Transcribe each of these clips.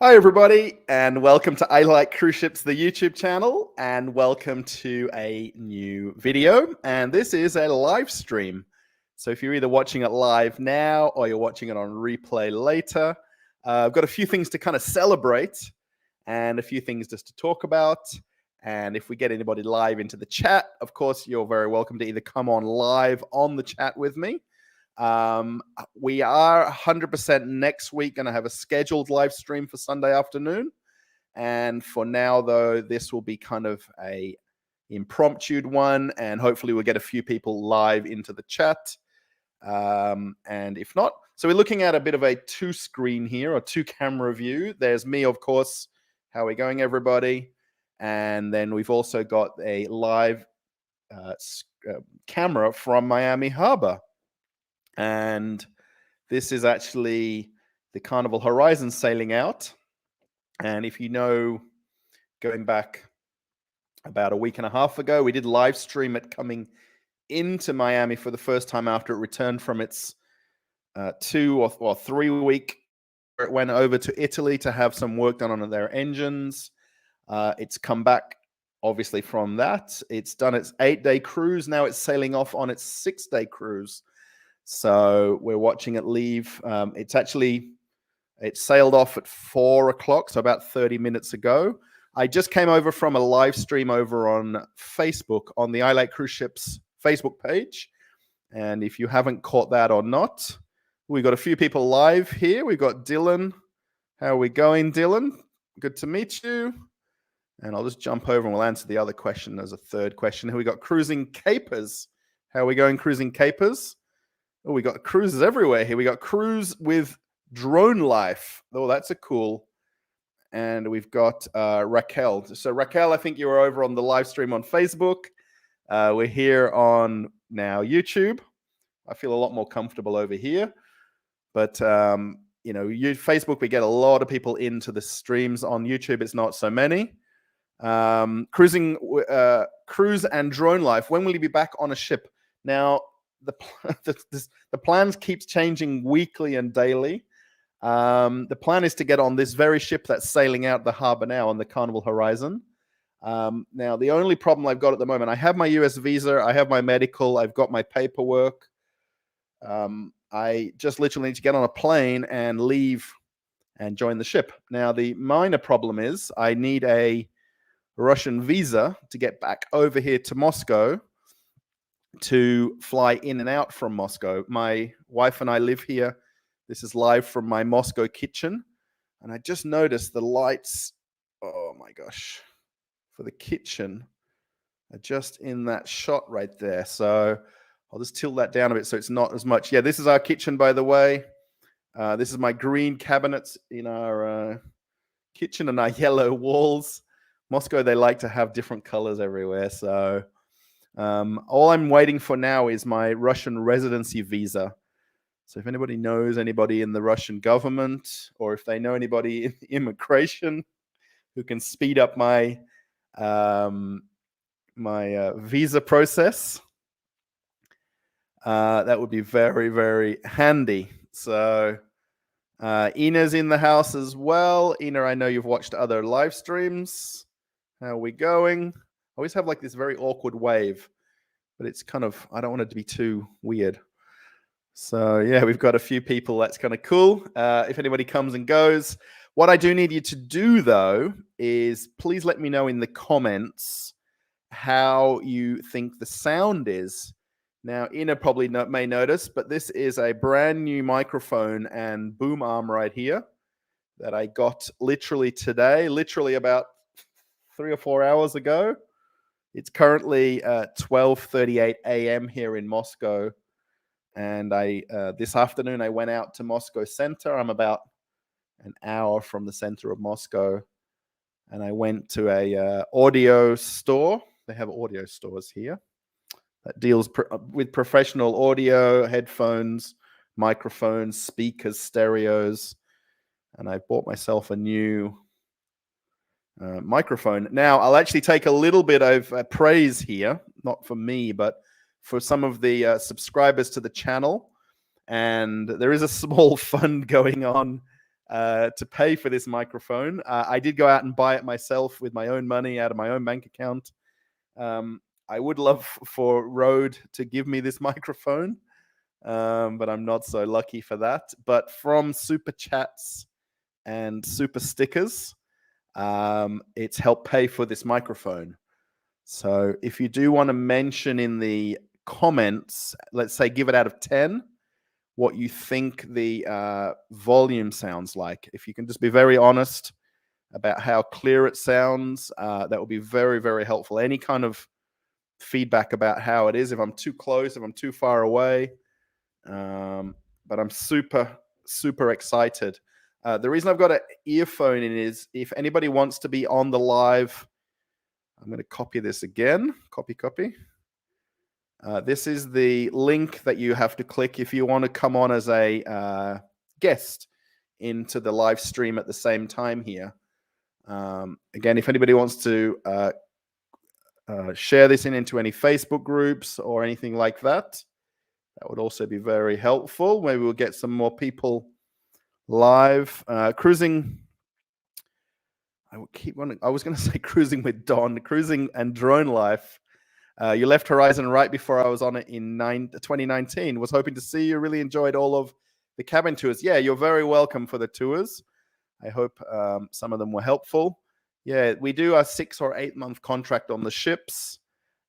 Hi, everybody, and welcome to I Like Cruise Ships, the YouTube channel, and welcome to a new video. And this is a live stream. So if you're either watching it live now or you're watching it on replay later, I've got a few things to kind of celebrate and a few things just to talk about. And if we get anybody live into the chat, of course, you're very welcome to either come on live on the chat with me. We are 100% next week going to have a scheduled live stream for Sunday afternoon. And for now, though, this will be kind of a impromptu one, and hopefully we'll get a few people live into the chat. And if not, so we're looking at a bit of a two-screen here, or two-camera view. There's me, of course. How are we going, everybody? And then we've also got a live camera from Miami Harbor. And this is actually the Carnival Horizon sailing out. And if you know, going back about a week and a half ago, we did live stream it coming into Miami for the first time after it returned from its 2 or 3 week. It went over to Italy to have some work done on their engines. It's come back, obviously, from that. It's done its 8-day cruise. Now it's sailing off on its 6-day cruise. So we're watching it leave. It sailed off at 4 o'clock, so about 30 minutes ago. I just came over from a live stream over on Facebook on the I Like Cruise Ships Facebook page. And if you haven't caught that or not, we've got a few people live here. We've got Dylan. How are we going, Dylan? Good to meet you. And I'll just jump over and we'll answer the other question as a third question. Here we got Cruising Capers. How are we going, Cruising Capers? Oh, we got cruises everywhere here. We got Cruise with Drone Life. Oh, that's a cool. And we've got Raquel. So Raquel, I think you were over on the live stream on Facebook. We're here on now YouTube. I feel a lot more comfortable over here. But, Facebook, we get a lot of people into the streams. On YouTube, it's not so many. Cruise and Drone Life. When will you be back on a ship? Now, the plans keeps changing weekly and daily. The plan is to get on this very ship that's sailing out the harbor now on the Carnival Horizon. Now, the only problem I've got at the moment, I have my US visa, I have my medical, I've got my paperwork. I just literally need to get on a plane and leave and join the ship. Now, the minor problem is I need a Russian visa to get back over here to Moscow to fly in and out from Moscow. My wife and I live here. This is live from my Moscow kitchen. And I just noticed the lights, oh my gosh, for the kitchen are just in that shot right there. So I'll just tilt that down a bit so it's not as much. Yeah, this is our kitchen, by the way. This is my green cabinets in our kitchen and our yellow walls. Moscow, they like to have different colors everywhere. So all I'm waiting for now is my Russian residency visa. So if anybody knows anybody in the Russian government, or if they know anybody in immigration who can speed up my visa process, that would be very, very handy. So Ina's in the house as well. Ina, I know you've watched other live streams. How are we going? I always have like this very awkward wave, but it's kind of, I don't want it to be too weird. So yeah, we've got a few people. That's kind of cool. If anybody comes and goes, what I do need you to do though is please let me know in the comments how you think the sound is. Now, Ina probably may notice, but this is a brand new microphone and boom arm right here that I got literally today, literally about 3 or 4 hours ago. It's currently 12:38 a.m. here in Moscow. And this afternoon, I went out to Moscow Center. I'm about an hour from the center of Moscow. And I went to a audio store. They have audio stores here that deals with professional audio, headphones, microphones, speakers, stereos. And I bought myself a new microphone. Now, I'll actually take a little bit of praise here, not for me, but for some of the subscribers to the channel. And there is a small fund going on to pay for this microphone. I did go out and buy it myself with my own money out of my own bank account. I would love for Rode to give me this microphone, but I'm not so lucky for that. But from super chats and super stickers, it's helped pay for this microphone. So if you do want to mention in the comments, let's say give it out of 10, what you think the volume sounds like. If you can just be very honest about how clear it sounds, that will be very, very helpful. Any kind of feedback about how it is, if I'm too close, if I'm too far away. But I'm super, super excited. The reason I've got an earphone in is if anybody wants to be on the live, I'm going to copy this again. Copy. This is the link that you have to click if you want to come on as a guest into the live stream at the same time here. Again, if anybody wants to share this into any Facebook groups or anything like that, that would also be very helpful. Maybe we'll get some more people live. Cruising. I was going to say cruising with Don. Cruising and drone life. You left Horizon right before I was on it in 2019. Was hoping to see you. Really enjoyed all of the cabin tours. Yeah, you're very welcome for the tours. I hope some of them were helpful. Yeah, we do a 6 or 8 month contract on the ships.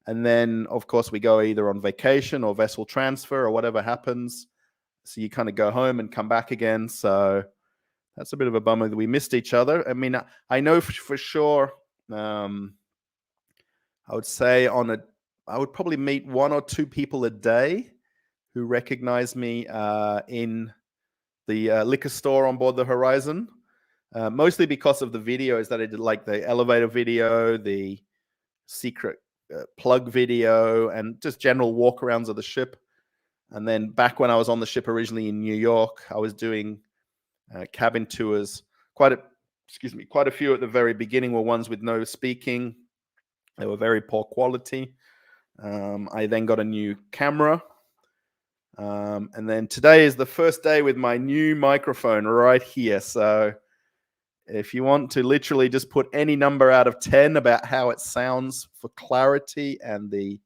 And then, of course, we go either on vacation or vessel transfer or whatever happens. So you kind of go home and come back again. So that's a bit of a bummer that we missed each other. I mean, I know for sure, I would say I would probably meet 1 or 2 people a day who recognize me in the liquor store on board the Horizon, mostly because of the videos that I did, like the elevator video, the secret plug video, and just general walkarounds of the ship. And then back when I was on the ship originally in New York, I was doing cabin tours. Quite a few at the very beginning were ones with no speaking. They were very poor quality. I then got a new camera. And then today is the first day with my new microphone right here. So if you want to literally just put any number out of 10 about how it sounds for clarity and the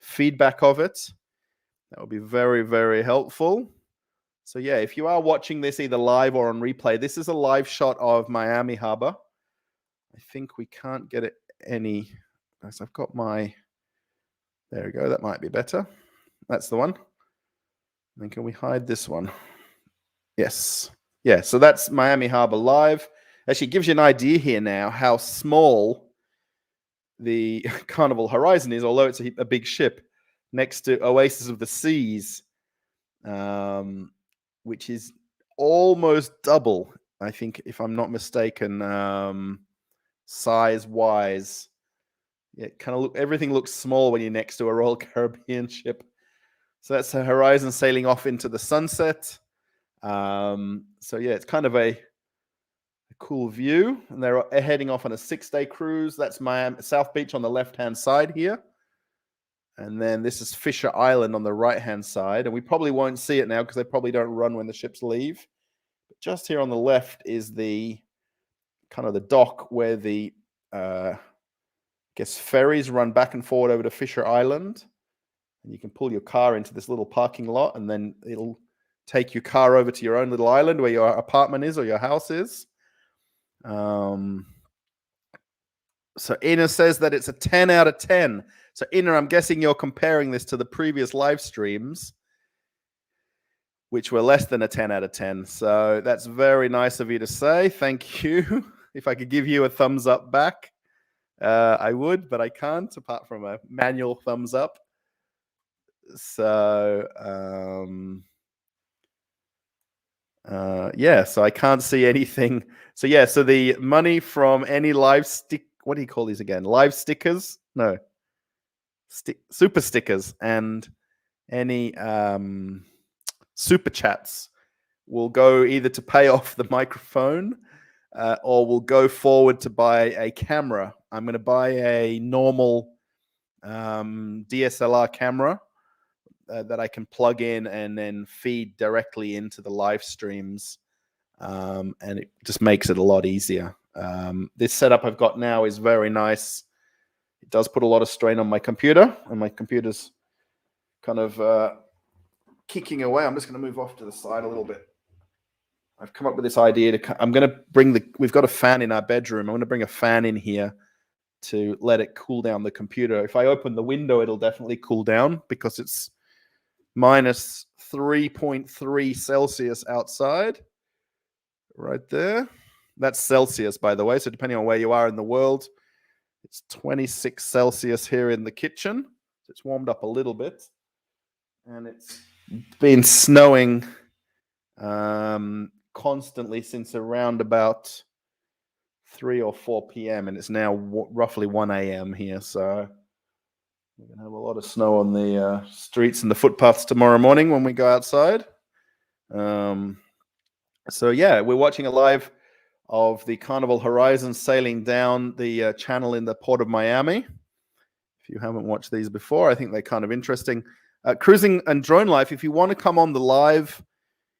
feedback of it, that would be very, very helpful. So yeah, if you are watching this either live or on replay, this is a live shot of Miami Harbor. I think we can't get it any, as I've got my, there we go, that might be better. That's the one. Then can we hide this one? Yes. Yeah, so that's Miami Harbor live. Actually gives you an idea here now how small the Carnival Horizon is, although it's a big ship, next to Oasis of the Seas, which is almost double, I think, if I'm not mistaken, size-wise. It kind of everything looks small when you're next to a Royal Caribbean ship. So that's the Horizon sailing off into the sunset. So yeah, it's kind of a cool view. And they're heading off on a 6-day cruise. That's Miami South Beach on the left-hand side here. And then this is Fisher Island on the right-hand side. And we probably won't see it now because they probably don't run when the ships leave. But just here on the left is the kind of the dock where the ferries run back and forward over to Fisher Island. And you can pull your car into this little parking lot, and then it'll take your car over to your own little island where your apartment is or your house is. So Ina says that it's a 10 out of 10. So Ina, I'm guessing you're comparing this to the previous live streams, which were less than a 10 out of 10. So that's very nice of you to say. Thank you. If I could give you a thumbs up back, I would, but I can't, apart from a manual thumbs up. So yeah, so I can't see anything. So yeah, so the money from any live what do you call these again? Live stickers? No. Super stickers and any super chats will go either to pay off the microphone or will go forward to buy a camera. I'm going to buy a normal DSLR camera that I can plug in and then feed directly into the live streams and it just makes it a lot easier. This setup I've got now is very nice. It does put a lot of strain on my computer, and my computer's kind of kicking away. I'm just going to move off to the side a little bit. I've come up with this idea I'm going to bring we've got a fan in our bedroom. I'm going to bring a fan in here to let it cool down the computer. If I open the window, it'll definitely cool down because it's minus 3.3 Celsius outside. Right there. That's Celsius, by the way. So depending on where you are in the world, it's 26 Celsius here in the kitchen. So it's warmed up a little bit. And it's been snowing constantly since around about 3 or 4 p.m. and it's now roughly 1 a.m. here. So we're going to have a lot of snow on the streets and the footpaths tomorrow morning when we go outside. So yeah, we're watching a live of the Carnival Horizon sailing down the channel in the port of Miami. If you haven't watched these before, I think they're kind of interesting. Cruising and Drone Life, if you want to come on the live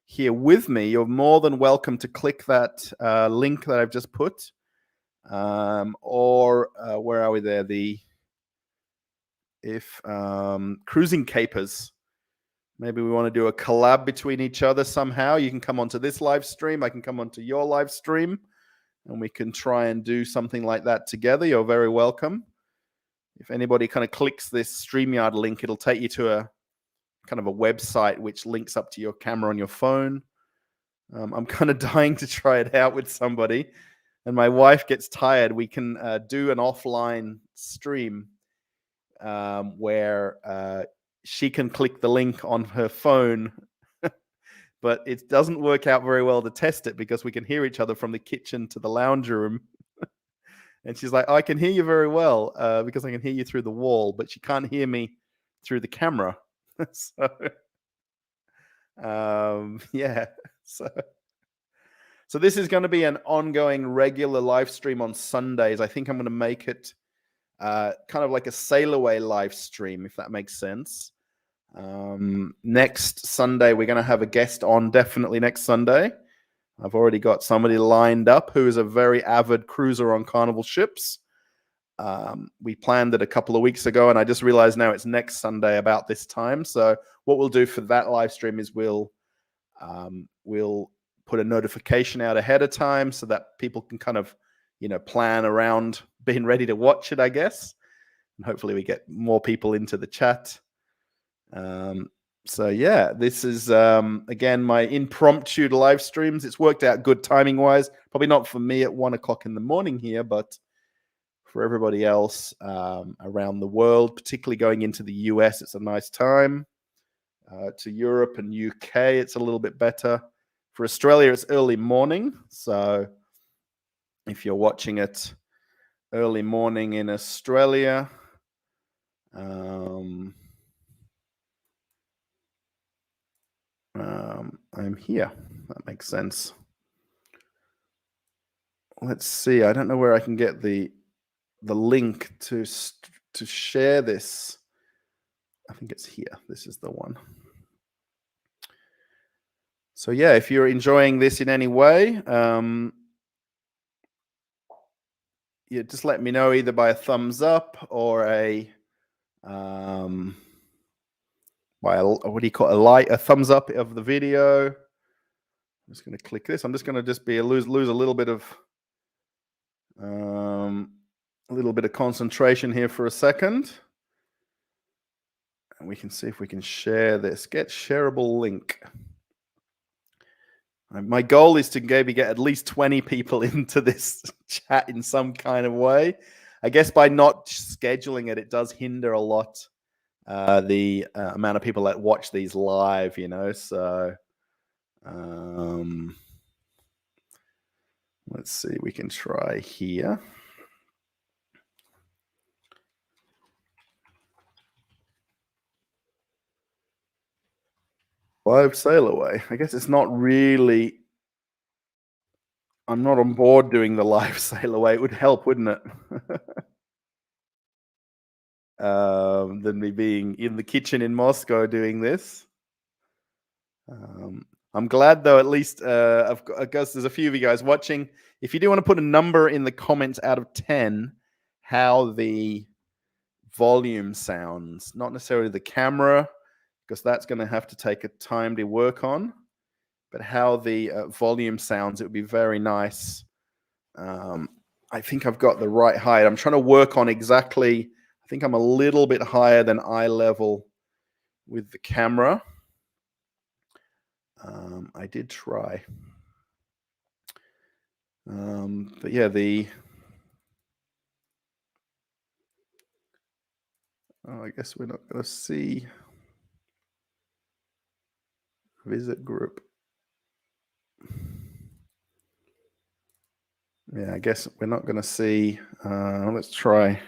here with me, you're more than welcome to click that link that I've just put. Or where are we there? Cruising Capers. Maybe we want to do a collab between each other somehow. You can come onto this live stream. I can come onto your live stream. And we can try and do something like that together. You're very welcome. If anybody kind of clicks this StreamYard link, it'll take you to a kind of a website which links up to your camera on your phone. I'm kind of dying to try it out with somebody. And my wife gets tired. We can do an offline stream where she can click the link on her phone. But it doesn't work out very well to test it because we can hear each other from the kitchen to the lounge room. And she's like, I can hear you very well because I can hear you through the wall, but she can't hear me through the camera. Yeah. So this is going to be an ongoing regular live stream on Sundays. I think I'm going to make it kind of like a sail away live stream, if that makes sense. Next Sunday, we're going to have a guest on, definitely next Sunday. I've already got somebody lined up who is a very avid cruiser on Carnival ships. We planned it a couple of weeks ago, and I just realized now it's next Sunday about this time. So what we'll do for that live stream is we'll put a notification out ahead of time so that people can kind of, plan around being ready to watch it, I guess. And hopefully we get more people into the chat. So yeah, this is again my impromptu live streams. It's worked out good timing wise. Probably not for me at 1 o'clock in the morning here, but for everybody else around the world, particularly going into the US, it's a nice time. To Europe and UK, it's a little bit better. For Australia, it's early morning. So if you're watching it early morning in Australia, I'm here. That makes sense. Let's see. I don't know where I can get the link to share this. I think it's here. This is the one. So yeah, if you're enjoying this in any way, yeah, just let me know either by a thumbs up or what do you call it? A thumbs up of the video. I'm just going to click this. I'm just going to lose a little bit of concentration here for a second, and we can see if we can share this. Get shareable link. My goal is to maybe get at least 20 people into this chat in some kind of way. I guess by not scheduling it, it does hinder a lot the amount of people that watch these live, so let's see, we can try here. Live sail away. I guess it's not really, I'm not on board doing the live sail away. It would help, wouldn't it? Than me being in the kitchen in Moscow doing this. I'm glad though. At least I guess there's a few of you guys watching. If you do want to put a number in the comments out of 10, how the volume sounds, not necessarily the camera, because that's going to have to take a time to work on, but how the volume sounds, it would be very nice. I think I've got the right height. I'm trying to work on exactly. I think I'm a little bit higher than eye level with the camera. I did try. But yeah, I guess we're not going to see visit group. Yeah, I guess we're not going to see. Let's try.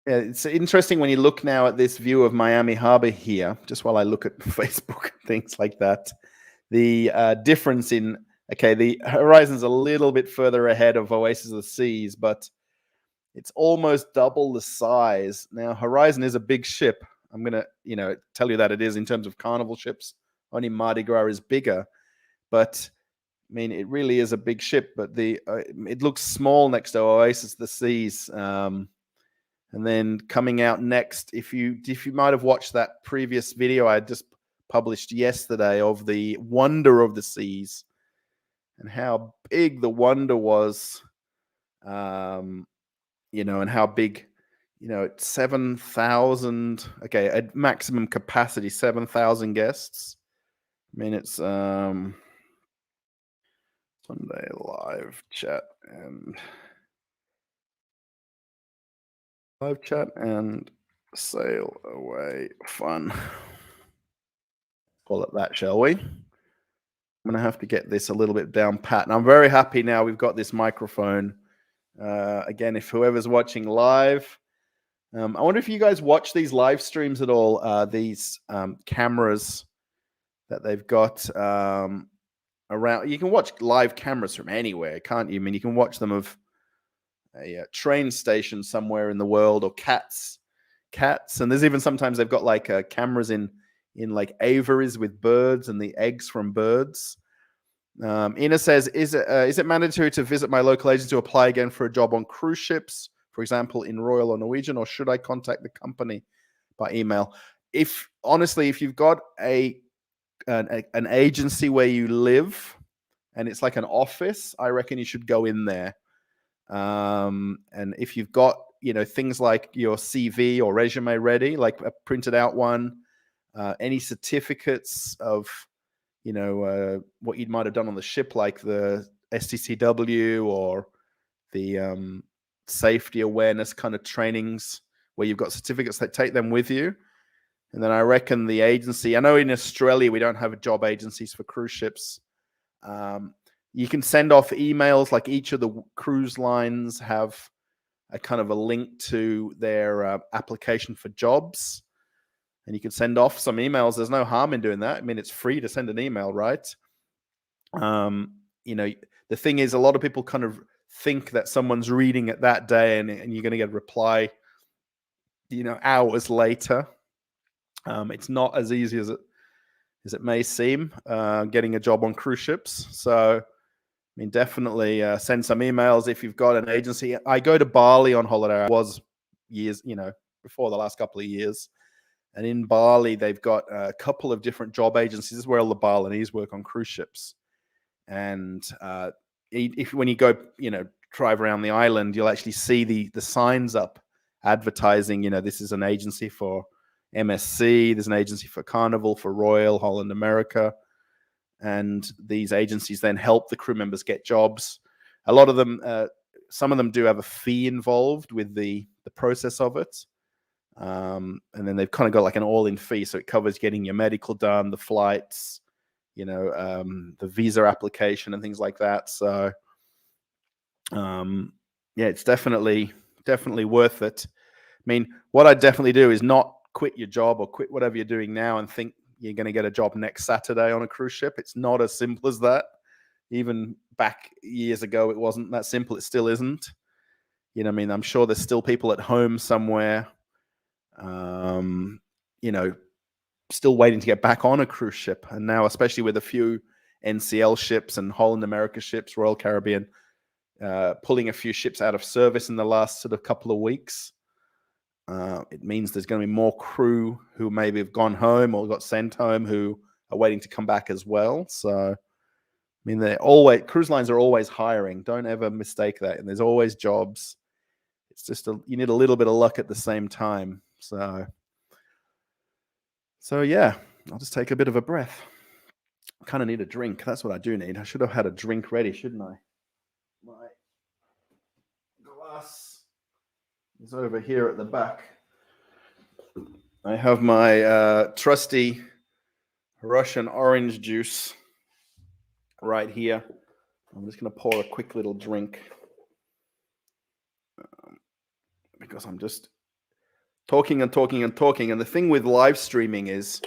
Yeah, it's interesting when you look now at this view of Miami Harbor here, just while I look at Facebook and things like that, the difference in, okay, the Horizon's a little bit further ahead of Oasis of the Seas, but it's almost double the size. Now, Horizon is a big ship. I'm going to, tell you that it is in terms of carnival ships. Only Mardi Gras is bigger, but I mean, it really is a big ship, but it looks small next to Oasis of the Seas. And then coming out next, if you might have watched that previous video I just published yesterday of the Wonder of the Seas and how big the Wonder was, and how big, it's 7,000, okay, at maximum capacity, 7,000 guests. I mean, it's Sunday live chat and sail away fun. Call it that, shall we? I'm going to have to get this a little bit down pat. And I'm very happy now we've got this microphone. Again, if whoever's watching live, I wonder if you guys watch these live streams at all, these cameras that they've got around. You can watch live cameras from anywhere, can't you? I mean, you can watch them of a train station somewhere in the world, or cats. And there's even sometimes they've got like cameras in like aviaries with birds and the eggs from birds. Ina says, is it mandatory to visit my local agent to apply again for a job on cruise ships, for example, in Royal or Norwegian, or should I contact the company by email? If you've got an agency where you live and it's like an office, I reckon you should go in there. And if you've got, things like your CV or resume ready, like a printed out one, any certificates of, what you might have done on the ship, like the STCW or the safety awareness kind of trainings where you've got certificates, that take them with you. And then I reckon the agency, I know in Australia, we don't have job agencies for cruise ships. You can send off emails, like each of the cruise lines have a kind of a link to their application for jobs. And you can send off some emails. There's no harm in doing that. I mean, it's free to send an email, right? The thing is, a lot of people kind of think that someone's reading it that day and you're going to get a reply, hours later. It's not as easy as it may seem, getting a job on cruise ships. So, I mean, definitely send some emails if you've got an agency. I go to Bali on holiday. I was years, before the last couple of years. And in Bali, they've got a couple of different job agencies. This is where all the Balinese work on cruise ships. And when you go, drive around the island, you'll actually see the signs up advertising, this is an agency for MSC, there's an agency for Carnival, for Royal, Holland America. And these agencies then help the crew members get jobs. A lot of them, some of them do have a fee involved with the process of it. And then they've kind of got like an all-in fee, so it covers getting your medical done, the flights, the visa application and things like that. So, it's definitely worth it. I mean, what I definitely do is not quit your job or quit whatever you're doing now and think you're going to get a job next Saturday on a cruise ship. It's not as simple as that. Even back years ago, it wasn't that simple. It still isn't. I mean, I'm sure there's still people at home somewhere, still waiting to get back on a cruise ship. And now, especially with a few NCL ships and Holland America ships, Royal Caribbean, pulling a few ships out of service in the last sort of couple of weeks, it means there's going to be more crew who maybe have gone home or got sent home who are waiting to come back as well. So, I mean, cruise lines are always hiring. Don't ever mistake that. And there's always jobs. It's just you need a little bit of luck at the same time. So yeah, I'll just take a bit of a breath. I kind of need a drink. That's what I do need. I should have had a drink ready, shouldn't I? My glass is over here at the back. I have my trusty Russian orange juice right here. I'm just going to pour a quick little drink because I'm just talking and talking and talking. And the thing with live streaming is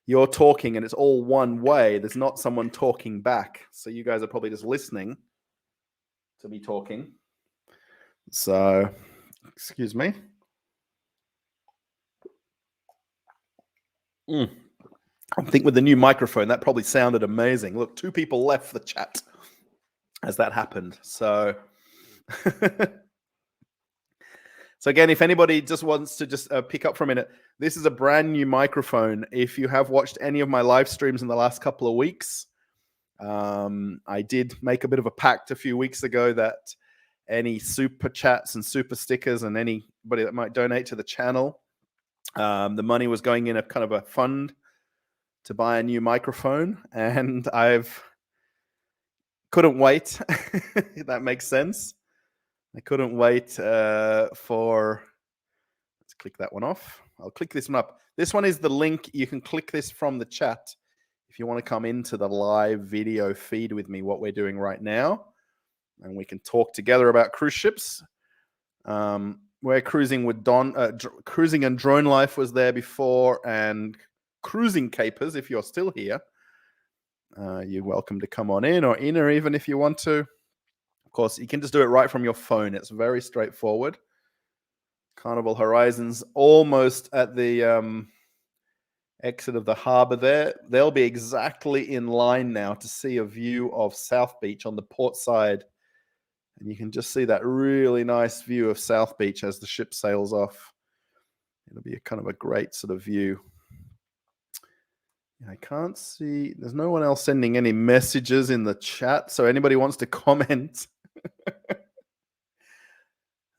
you're talking and it's all one way. There's not someone talking back. So you guys are probably just listening to me talking. So, excuse me. I think with the new microphone, that probably sounded amazing. Look, 2 people left the chat as that happened. So, so again, if anybody just wants to just pick up for a minute, this is a brand new microphone. If you have watched any of my live streams in the last couple of weeks, I did make a bit of a pact a few weeks ago that any super chats and super stickers and anybody that might donate to the channel, the money was going in a kind of a fund to buy a new microphone, and couldn't wait. If that makes sense. I couldn't wait for. Let's click that one off. I'll click this one up. This one is the link. You can click this from the chat if you want to come into the live video feed with me, what we're doing right now, and we can talk together about cruise ships. We're cruising with Don. Cruising and Drone Life was there before, and Cruising Capers. If you're still here, you're welcome to come on in, or even if you want to. Of course, you can just do it right from your phone. It's very straightforward. Carnival Horizon's almost at the exit of the harbor there. They'll be exactly in line now to see a view of South Beach on the port side. And you can just see that really nice view of South Beach as the ship sails off. It'll be a kind of a great sort of view. I can't see. There's no one else sending any messages in the chat. So anybody wants to comment.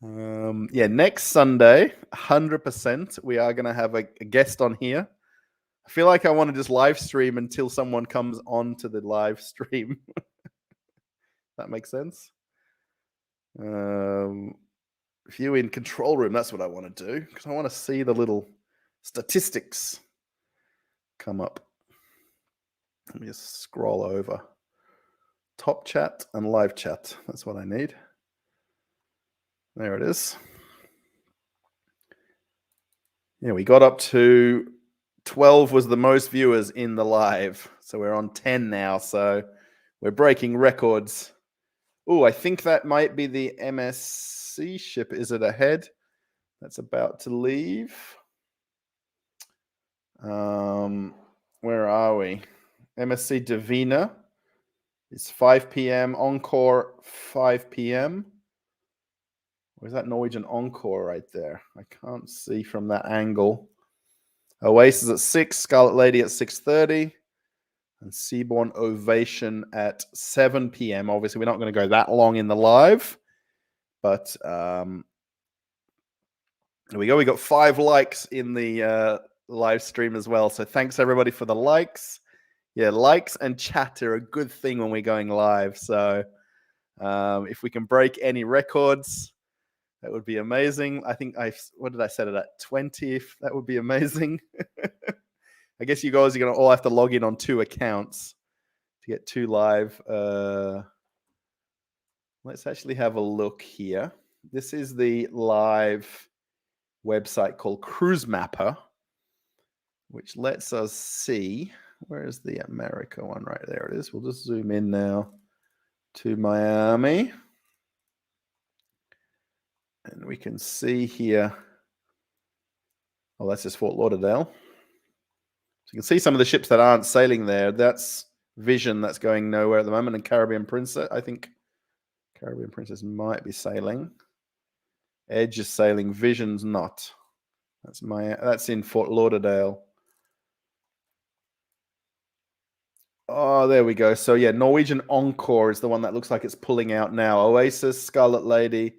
Next Sunday, 100%, we are going to have a guest on here. I feel like I want to just live stream until someone comes on to the live stream. That makes sense. View in control room, that's what I want to do, because I want to see the little statistics come up. Let me just scroll over. Top chat and live chat. That's what I need. There it is. Yeah, we got up to 12 was the most viewers in the live. So we're on 10 now. So we're breaking records. Oh, I think that might be the MSC ship. Is it ahead? That's about to leave. Where are we? MSC Divina. It's 5 p.m. Encore 5 p.m. Where's that Norwegian Encore right there? I can't see from that angle. Oasis at 6, Scarlet Lady at 6:30, and Seabourn Ovation at 7 p.m. Obviously, we're not going to go that long in the live, but there we go. We got 5 likes in the live stream as well. So thanks everybody for the likes. Yeah, likes and chat are a good thing when we're going live. So if we can break any records, that would be amazing. I think what did I set it at? 20. That would be amazing. I guess you guys are going to all have to log in on 2 accounts to get 2 live. Let's actually have a look here. This is the live website called Cruise Mapper, which lets us see. Where is the America one? Right there it is. We'll just zoom in now to Miami. And we can see here. Oh, that's just Fort Lauderdale. So you can see some of the ships that aren't sailing there. That's Vision, that's going nowhere at the moment, and Caribbean Princess. I think Caribbean Princess might be sailing. Edge is sailing. Vision's not. That's in Fort Lauderdale. Oh, there we go. So yeah, Norwegian Encore is the one that looks like it's pulling out now. Oasis, Scarlet Lady,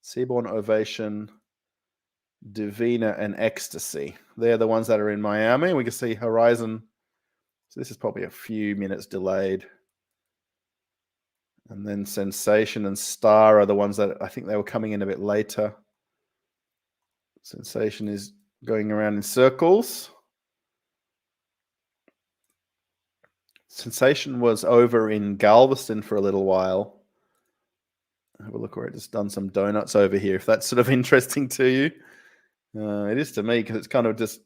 Seabourn Ovation, Divina, and Ecstasy. They're the ones that are in Miami. We can see Horizon. So this is probably a few minutes delayed. And then Sensation and Star are the ones that I think they were coming in a bit later. Sensation is going around in circles. Sensation was over in Galveston for a little while. Have a look where it just done some donuts over here, if that's sort of interesting to you. It is to me, because it's kind of just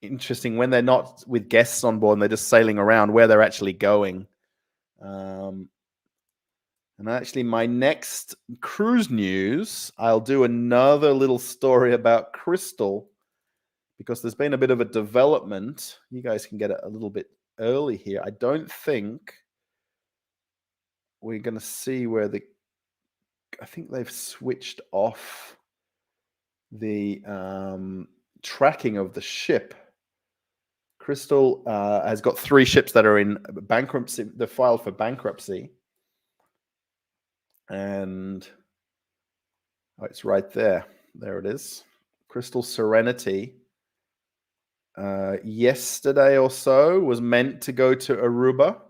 interesting when they're not with guests on board and they're just sailing around where they're actually going. And actually, my next cruise news, I'll do another little story about Crystal, because there's been a bit of a development. You guys can get it a little bit early here. I don't think we're going to see where I think they've switched off the tracking of the ship. Crystal has got 3 ships that are in bankruptcy. They're filed for bankruptcy. And it's right there. There it is. Crystal Serenity. Yesterday or so was meant to go to Aruba.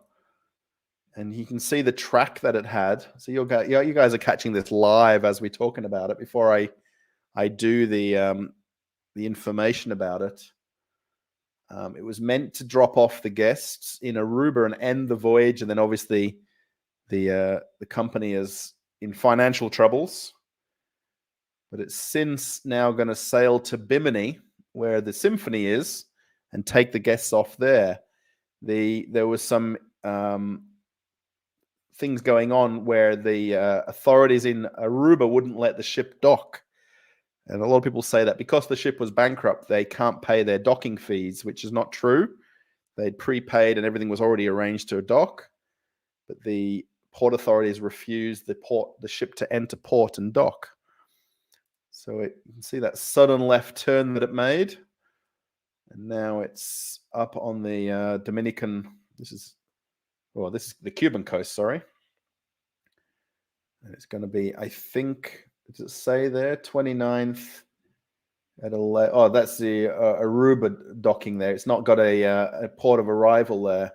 And you can see the track that it had. So you guys are catching this live as we're talking about it before I do the information about it. It was meant to drop off the guests in Aruba and end the voyage, and then obviously the company is in financial troubles. But it's since now going to sail to Bimini, where the Symphony is, and take the guests off there. There was some things going on where the authorities in Aruba wouldn't let the ship dock. And a lot of people say that because the ship was bankrupt, they can't pay their docking fees, which is not true. They'd prepaid and everything was already arranged to a dock. But the port authorities refused the ship to enter port and dock. So you can see that sudden left turn that it made. And now it's up on the Dominican. This is the Cuban coast, sorry. And it's going to be, I think, does it say there, 29th at 11? Oh, that's the Aruba docking there. It's not got a port of arrival there,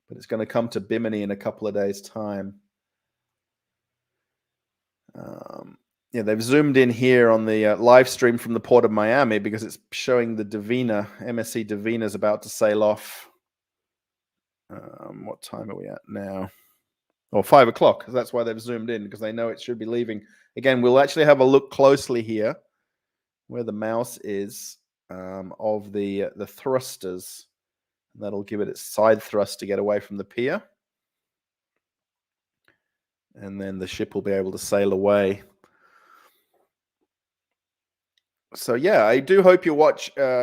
but it's going to come to Bimini in a couple of days' time. Yeah, they've zoomed in here on the live stream from the port of Miami because it's showing the Divina, MSC Divina is about to sail off. What time are we at now? Or 5 o'clock. That's why they've zoomed in, because they know it should be leaving. Again, we'll actually have a look closely here where the mouse is of the thrusters. And that'll give it its side thrust to get away from the pier. And then the ship will be able to sail away. So yeah, I do hope you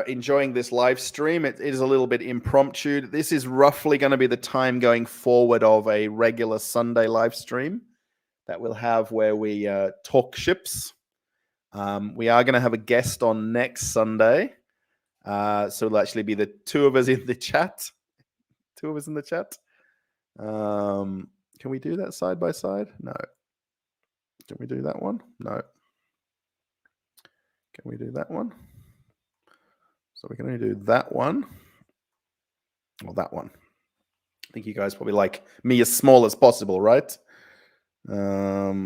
enjoying this live stream. It is a little bit impromptu. This is roughly going to be the time going forward of a regular Sunday live stream that we'll have where we talk ships. We are going to have a guest on next Sunday. So it'll actually be the 2 of us in the chat. 2 of us in the chat. Can we do that side by side? No. Can we do that one? No. Can we do that one? So we can only do that one. Or that one. I think you guys probably like me as small as possible, right? So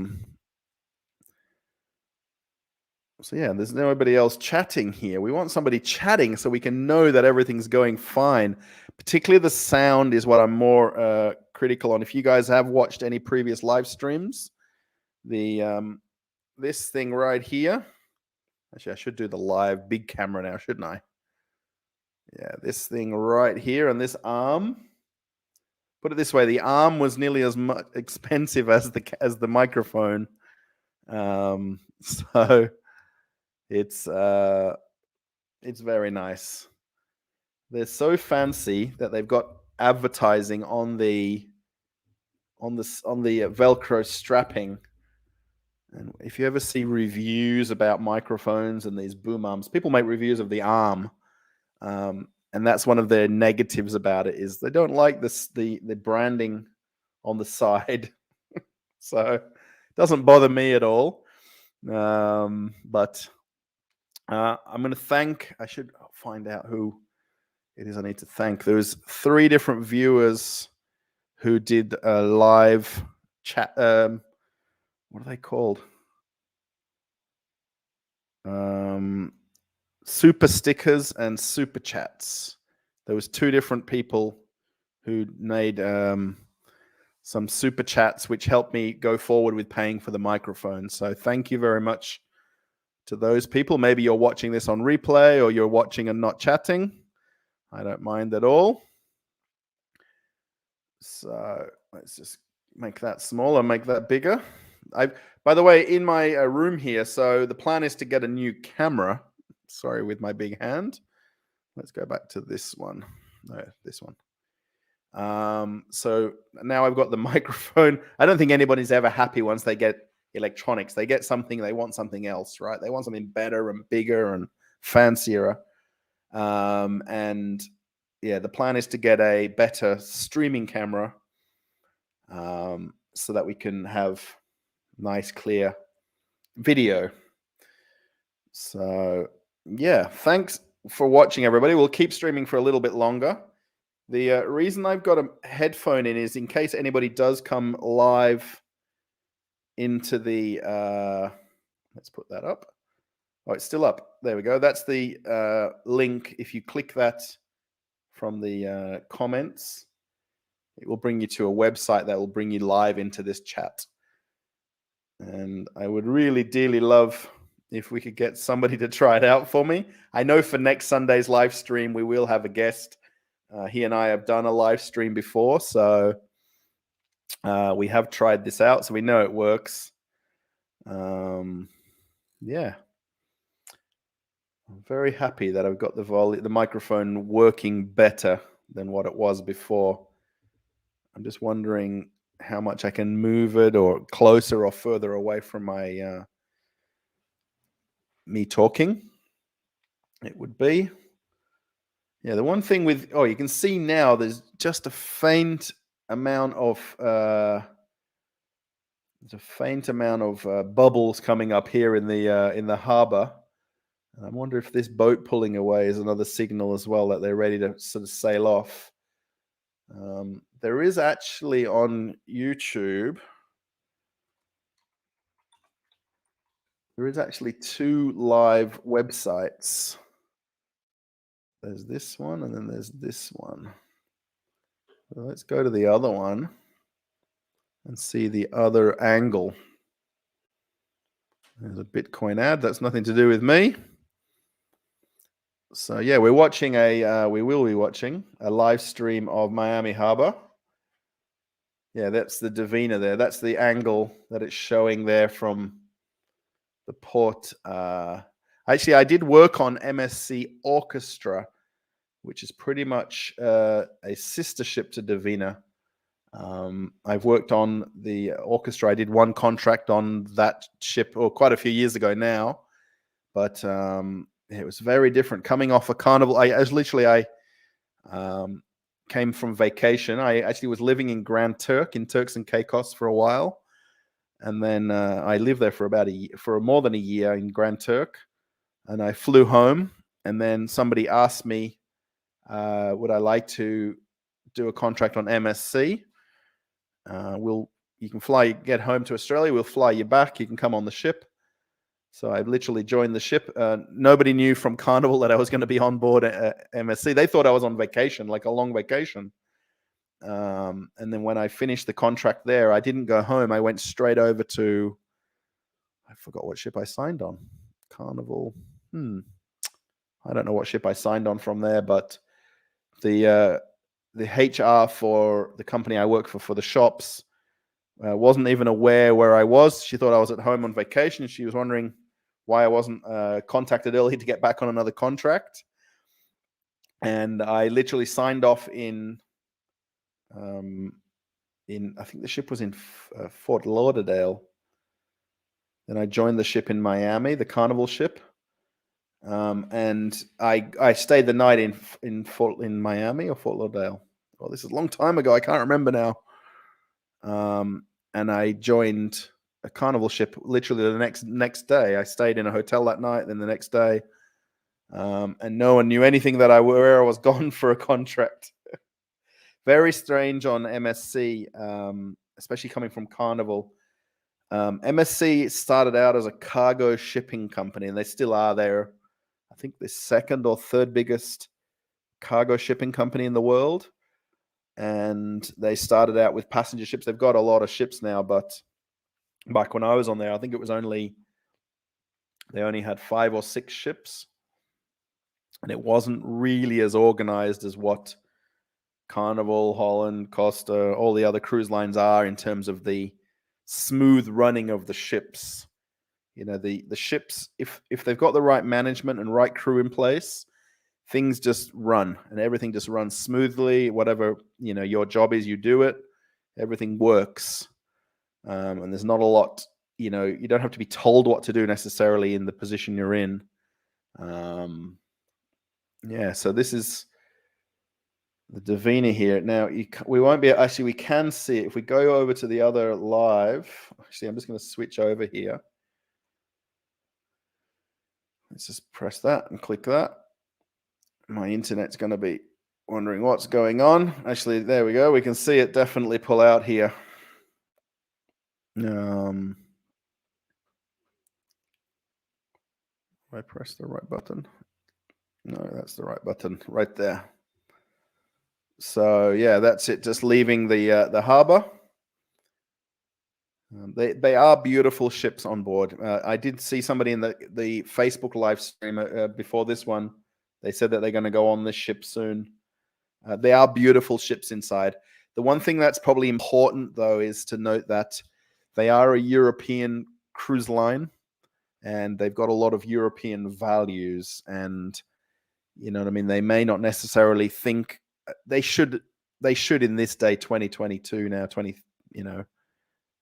yeah, there's nobody else chatting here. We want somebody chatting so we can know that everything's going fine. Particularly the sound is what I'm more critical on. If you guys have watched any previous live streams, this thing right here. Actually, I should do the live big camera now, shouldn't I? Yeah, this thing right here and this arm. Put it this way, the arm was nearly as much expensive as the microphone. So it's very nice. They're so fancy that they've got advertising on the Velcro strapping. And if you ever see reviews about microphones and these boom arms, people make reviews of the arm, and that's one of their negatives about it is they don't like the branding on the side. So it doesn't bother me at all. But I'm going to thank. I should find out who it is I need to thank. There's 3 different viewers who did a live chat. What are they called? Super stickers and super chats. There was 2 different people who made some super chats, which helped me go forward with paying for the microphone. So thank you very much to those people. Maybe you're watching this on replay or you're watching and not chatting. I don't mind at all. So let's just make that smaller, make that bigger. By the way, in my room here, so the plan is to get a new camera. Sorry, with my big hand. Let's go back to this one. No, this one. So now I've got the microphone. I don't think anybody's ever happy once they get electronics. They get something, they want something else, right? They want something better and bigger and fancier. And yeah, the plan is to get a better streaming camera, so that we can have nice, clear video. So yeah, thanks for watching, everybody. We'll keep streaming for a little bit longer. The reason I've got a headphone in is in case anybody does come live into the, let's put that up. Oh, it's still up. There we go. That's the link. If you click that from the comments, it will bring you to a website that will bring you live into this chat. And I would really dearly love if we could get somebody to try it out for me. I know for next Sunday's live stream, we will have a guest. He and I have done a live stream before, so we have tried this out, so we know it works. Yeah. I'm very happy that I've got the microphone working better than what it was before. I'm just wondering how much I can move it or closer or further away from my me talking. It would be. Yeah, the one thing with, you can see now there's just a faint amount of bubbles coming up here in the harbor. And I wonder if this boat pulling away is another signal as well that they're ready to sort of sail off. There is actually on YouTube, there is actually 2 live websites. There's this one and then there's this one. So let's go to the other one and see the other angle. There's a Bitcoin ad. That's nothing to do with me. So yeah, we will be watching a live stream of Miami Harbor. Yeah, that's the Divina there. That's the angle that it's showing there from the port. Actually, I did work on MSC Orchestra, which is pretty much a sister ship to Divina. I've worked on the orchestra. I did one contract on that ship, quite a few years ago now, but it was very different. Coming off a Carnival, I came from vacation. I actually was living in Grand Turk in Turks and Caicos for a while, and then I lived there for more than a year in Grand Turk, and I flew home. And then somebody asked me, would I like to do a contract on MSC? You can get home to Australia. We'll fly you back. You can come on the ship. So I literally joined the ship. Nobody knew from Carnival that I was going to be on board MSC. They thought I was on vacation, like a long vacation. And then when I finished the contract there, I didn't go home. I went straight over to, I forgot what ship I signed on. Carnival. I don't know what ship I signed on from there, but the HR for the company I work for the shops, wasn't even aware where I was. She thought I was at home on vacation. She was wondering why I wasn't contacted early to get back on another contract. And I literally signed off in I think the ship was in Fort Lauderdale. Then I joined the ship in Miami, the Carnival ship, and I stayed the night in Miami or Fort Lauderdale. Well, this is a long time ago. I can't remember now. And I joined a Carnival ship literally the next day. I stayed in a hotel that night. Then the next day, and no one knew anything that I was gone for a contract. Very strange on MSC, especially coming from Carnival. MSC started out as a cargo shipping company, and they still are. They're, I think, the second or third biggest cargo shipping company in the world. And they started out with passenger ships. They've got a lot of ships now, but back when I was on there, I think it was they only had 5 or 6 ships, and it wasn't really as organized as what Carnival, Holland, Costa, all the other cruise lines are in terms of the smooth running of the ships. You know, the ships, if they've got the right management and right crew in place, things just run and everything just runs smoothly. Whatever, you know, your job is, you do it. Everything works. And there's not a lot, you know, you don't have to be told what to do necessarily in the position you're in. Yeah, so this is the Davina here. Now, we won't be, actually, we can see it. If we go over to the other live, actually, I'm just going to switch over here. Let's just press that and click that. My internet's going to be wondering what's going on. Actually, there we go. We can see it definitely pull out here. I press the right button? No, that's the right button right there. So yeah, that's it. Just leaving the harbor. They are beautiful ships on board. I did see somebody in the Facebook live stream before this one. They said that they're going to go on this ship soon. They are beautiful ships inside. The one thing that's probably important, though, is to note that they are a European cruise line, and they've got a lot of European values. And you know what I mean? They may not necessarily think they should in this day, 2022 now,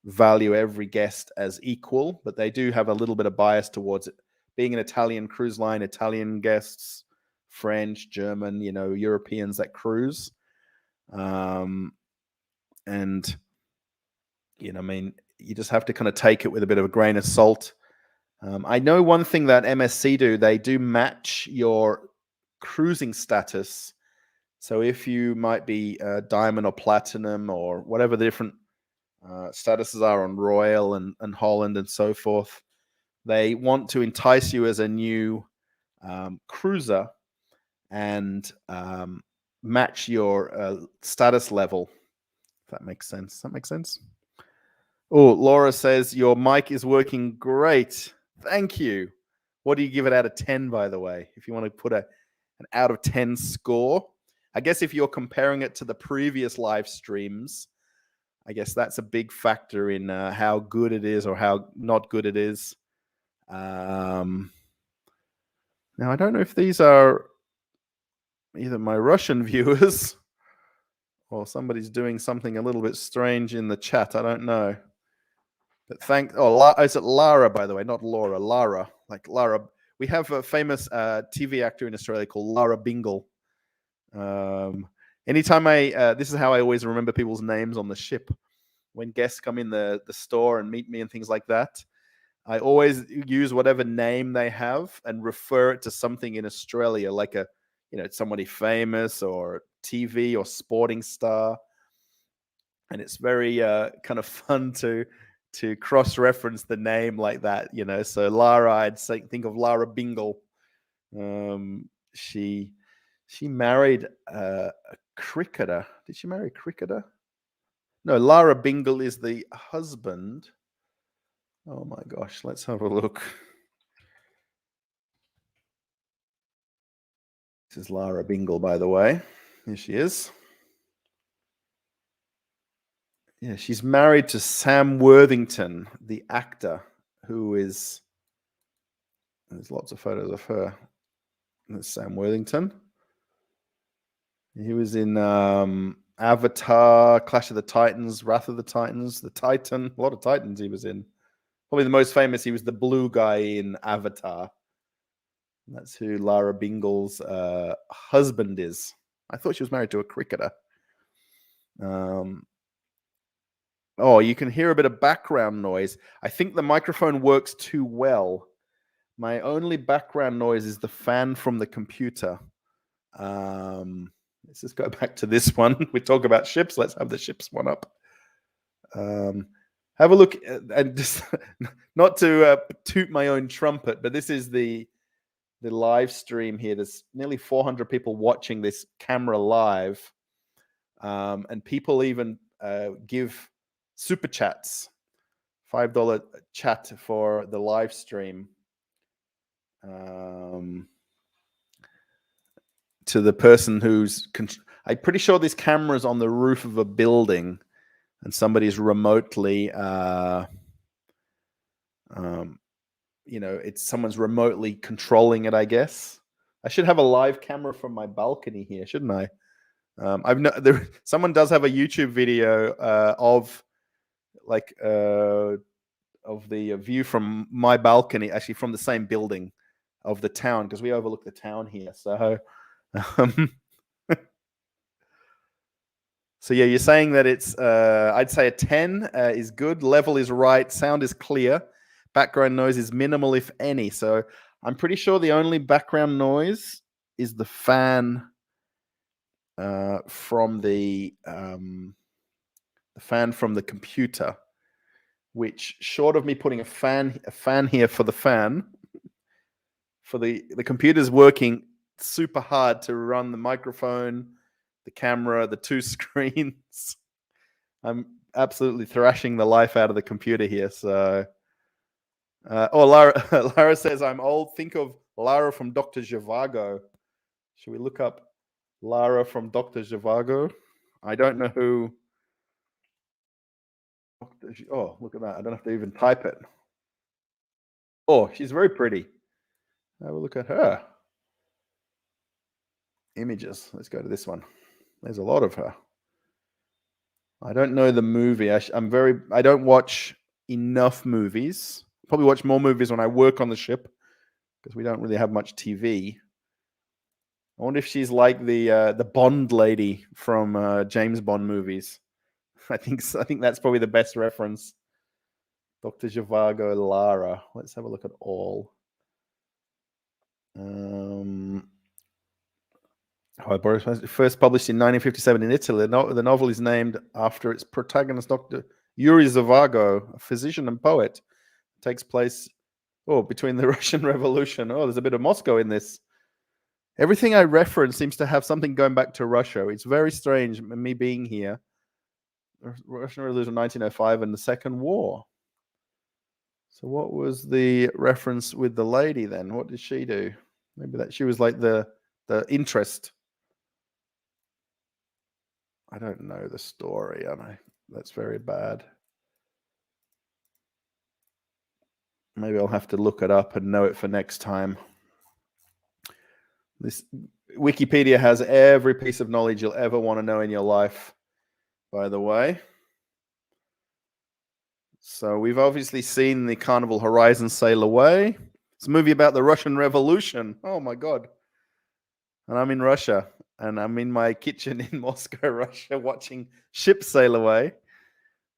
value every guest as equal, but they do have a little bit of bias towards it. Being an Italian cruise line, Italian guests, French, German, you know, Europeans that cruise. And, you know, I mean, you just have to kind of take it with a bit of a grain of salt. I know one thing that MSC do, they do match your cruising status. So if you might be diamond or platinum or whatever the different statuses are on Royal and Holland and so forth, they want to entice you as a new cruiser and match your status level. If that makes sense. Does that make sense? Oh, Laura says your mic is working great. Thank you. What do you give it out of 10, by the way? If you want to put an out of 10 score, I guess if you're comparing it to the previous live streams, I guess that's a big factor in how good it is or how not good it is. Now, I don't know if these are either my Russian viewers or somebody's doing something a little bit strange in the chat. I don't know. But is it Lara, by the way, not Laura, Lara, like Lara. We have a famous TV actor in Australia called Lara Bingle. Anytime this is how I always remember people's names on the ship. When guests come in the store and meet me and things like that, I always use whatever name they have and refer it to something in Australia, like somebody famous or TV or sporting star. And it's very kind of fun to cross-reference the name like that, you know. So Lara, I'd say, think of Lara Bingle. She married a cricketer. Did she marry a cricketer? No, Lara Bingle is the husband. Oh my gosh, let's have a look. This is Lara Bingle, by the way. Here she is. Yeah, she's married to Sam Worthington, the actor, who is... There's lots of photos of her. There's Sam Worthington. He was in Avatar, Clash of the Titans, Wrath of the Titans, The Titan. A lot of Titans he was in. Probably the most famous, he was the blue guy in Avatar. That's who Lara Bingle's husband is. I thought she was married to a cricketer. Oh, you can hear a bit of background noise. I think the microphone works too well. My only background noise is the fan from the computer. Let's just go back to this one. We talk about ships. Let's have the ships one up. Have a look, and just not to toot my own trumpet, but this is the live stream here. There's nearly 400 people watching this camera live, and people even give super chats, $5 chat for the live stream. To the person who's, I'm pretty sure this camera's on the roof of a building, and somebody's remotely, it's someone's remotely controlling it, I guess. I should have a live camera from my balcony here, shouldn't I? Someone does have a YouTube video of the view from my balcony, actually from the same building of the town, because we overlook the town here. So, so yeah, you're saying that it's, I'd say a 10 is good. Level is right. Sound is clear. Background noise is minimal, if any. So I'm pretty sure the only background noise is the fan from the fan from the computer, which, short of me putting a fan here for the fan, for the computer's working super hard to run the microphone, the camera, the two screens. I'm absolutely thrashing the life out of the computer here. So, Lara says I'm old. Think of Lara from Dr. Zhivago. Should we look up Lara from Dr. Zhivago? I don't know who. Oh, look at that. I don't have to even type it. Oh, she's very pretty. Have a look at her. Images. Let's go to this one. There's a lot of her. I don't know the movie. I don't watch enough movies. Probably watch more movies when I work on the ship, because we don't really have much TV. I wonder if she's like the Bond lady from James Bond movies. I think that's probably the best reference. Dr. Zhivago Lara. Let's have a look at all. First published in 1957 in Italy. The novel is named after its protagonist, Dr. Yuri Zhivago, a physician and poet. It takes place between the Russian Revolution. Oh, there's a bit of Moscow in this. Everything I reference seems to have something going back to Russia. It's very strange, me being here. Russian Revolution 1905 and the Second War. So what was the reference with the lady then? What did she do? Maybe that she was like the interest. I don't know the story, and that's very bad. Maybe I'll have to look it up and know it for next time. This Wikipedia has every piece of knowledge you'll ever want to know in your life, by the way. So we've obviously seen the Carnival Horizon sail away. It's a movie about the Russian Revolution. Oh my God. And I'm in Russia, and I'm in my kitchen in Moscow, Russia, watching ships sail away.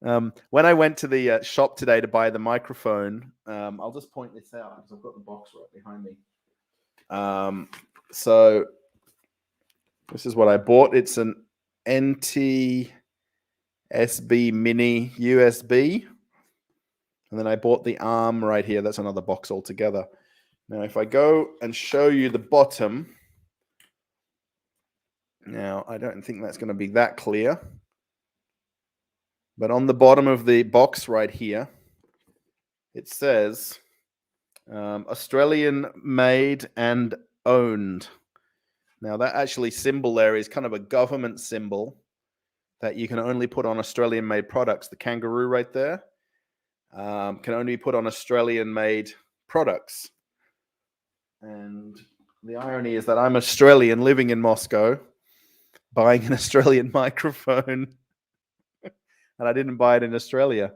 When I went to the shop today to buy the microphone, I'll just point this out because I've got the box right behind me. So this is what I bought. It's an NT-SB Mini USB. And then I bought the arm right here. That's another box altogether. Now, if I go and show you the bottom, now I don't think that's going to be that clear. But on the bottom of the box right here, it says Australian made and owned. Now, that actually symbol there is kind of a government symbol that you can only put on Australian made products. The kangaroo right there can only be put on Australian made products. And the irony is that I'm Australian living in Moscow, buying an Australian microphone, and I didn't buy it in Australia.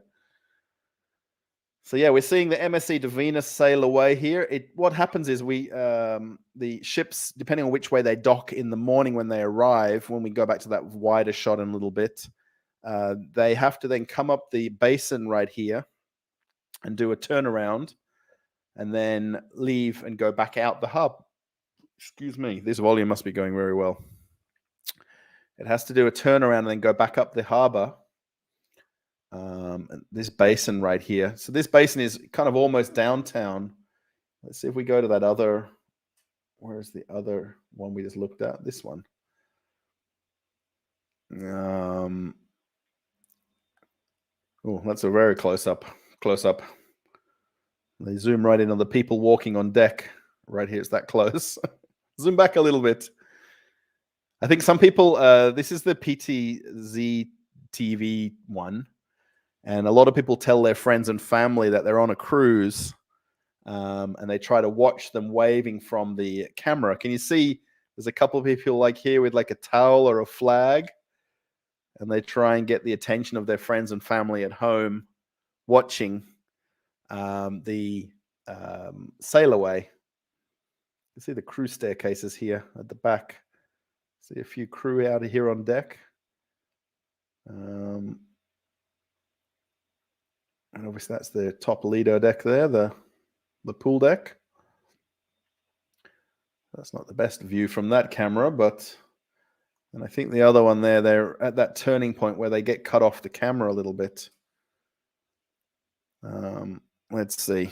So yeah, we're seeing the MSC Divina sail away here. What happens is the ships, depending on which way they dock in the morning when they arrive, when we go back to that wider shot in a little bit, they have to then come up the basin right here and do a turnaround, and then leave and go back out the hub. Excuse me, this volume must be going very well. It has to do a turnaround and then go back up the harbor. This basin right here. So this basin is kind of almost downtown. Let's see if we go to that other. Where's the other one we just looked at? This one. Oh, that's a very close up. They zoom right in on the people walking on deck. Right here, it's that close. Zoom back a little bit. I think some people, this is the PTZ TV one. And a lot of people tell their friends and family that they're on a cruise, and they try to watch them waving from the camera. Can you see there's a couple of people like here with like a towel or a flag, and they try and get the attention of their friends and family at home watching the sail away. You see the crew staircases here at the back. See a few crew out of here on deck. And obviously that's the top Lido deck there, the pool deck. That's not the best view from that camera, but and I think the other one there, they're at that turning point where they get cut off the camera a little bit. Let's see.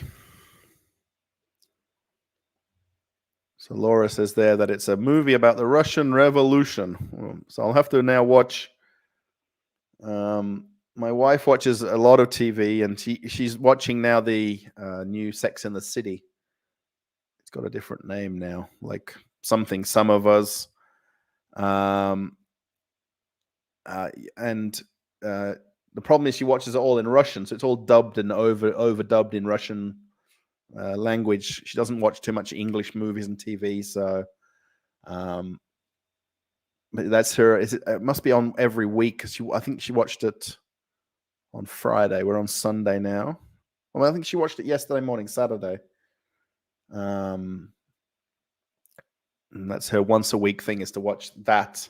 So Laura says there that it's a movie about the Russian Revolution. So I'll have to now watch. My wife watches a lot of TV, and she's watching now the new Sex and the City. It's got a different name now, like something Some of Us. And the problem is she watches it all in Russian, so it's all dubbed and overdubbed in Russian language. She doesn't watch too much English movies and TV, so but that's her. It must be on every week. I think she watched it on Friday. We're on Sunday now. Well, I think she watched it yesterday morning, Saturday. And that's her once a week thing, is to watch that.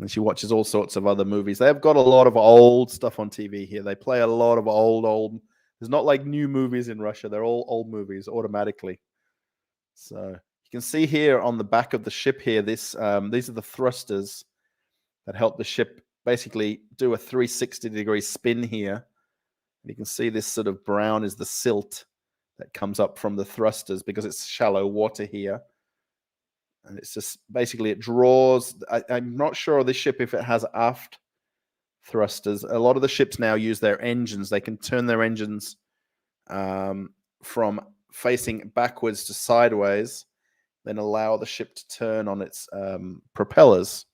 And she watches all sorts of other movies. They've got a lot of old stuff on TV here. They play a lot of old. There's not like new movies in Russia. They're all old movies automatically. So you can see here on the back of the ship here, these are the thrusters that help the ship basically do a 360-degree spin here. And you can see this sort of brown is the silt that comes up from the thrusters because it's shallow water here. And it's just basically it draws. I'm not sure of this ship if it has aft thrusters. A lot of the ships now use their engines. They can turn their engines from facing backwards to sideways, then allow the ship to turn on its propellers.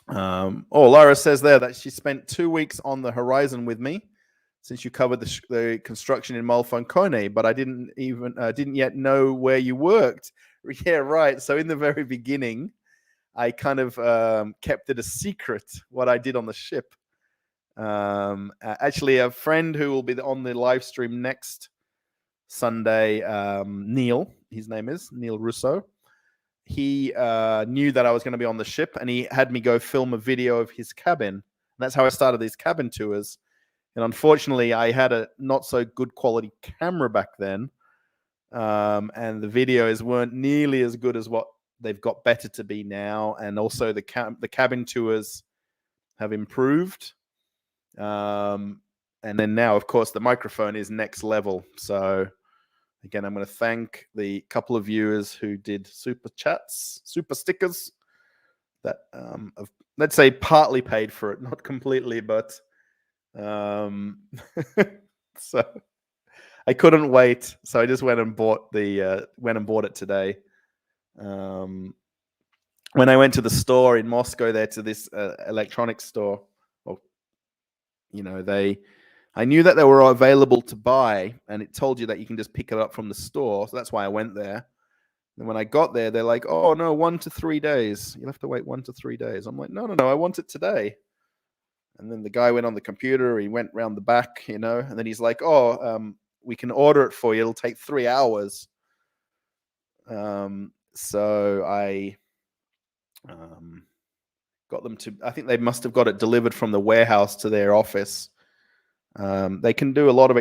Lara says there that she spent 2 weeks on the Horizon with me since you covered the construction in Malfangone, but I didn't yet know where you worked. Yeah, right. So in the very beginning, I kind of kept it a secret what I did on the ship. Actually, a friend who will be on the live stream next Sunday, Neil, his name is Neil Russo. He knew that I was going to be on the ship, and he had me go film a video of his cabin. And that's how I started these cabin tours. And unfortunately, I had a not so good quality camera back then. And the videos weren't nearly as good as what they've got better to be now. And also the cabin tours have improved. And then now, of course, the microphone is next level. So again, I'm going to thank the couple of viewers who did super chats, super stickers that have, let's say, partly paid for it, not completely, but so I couldn't wait, so I just went and bought it today. When I went to the store in Moscow, there to this electronics store, well, I knew that they were available to buy, and it told you that you can just pick it up from the store. So that's why I went there. And when I got there, they're like, "Oh no, 1 to 3 days. You'll have to wait 1 to 3 days." I'm like, "No, no, no, I want it today." And then the guy went on the computer. He went round the back, and then he's like, "Oh, we can order it for you. It'll take 3 hours." So I got them to. I think they must have got it delivered from the warehouse to their office. They can do a lot of.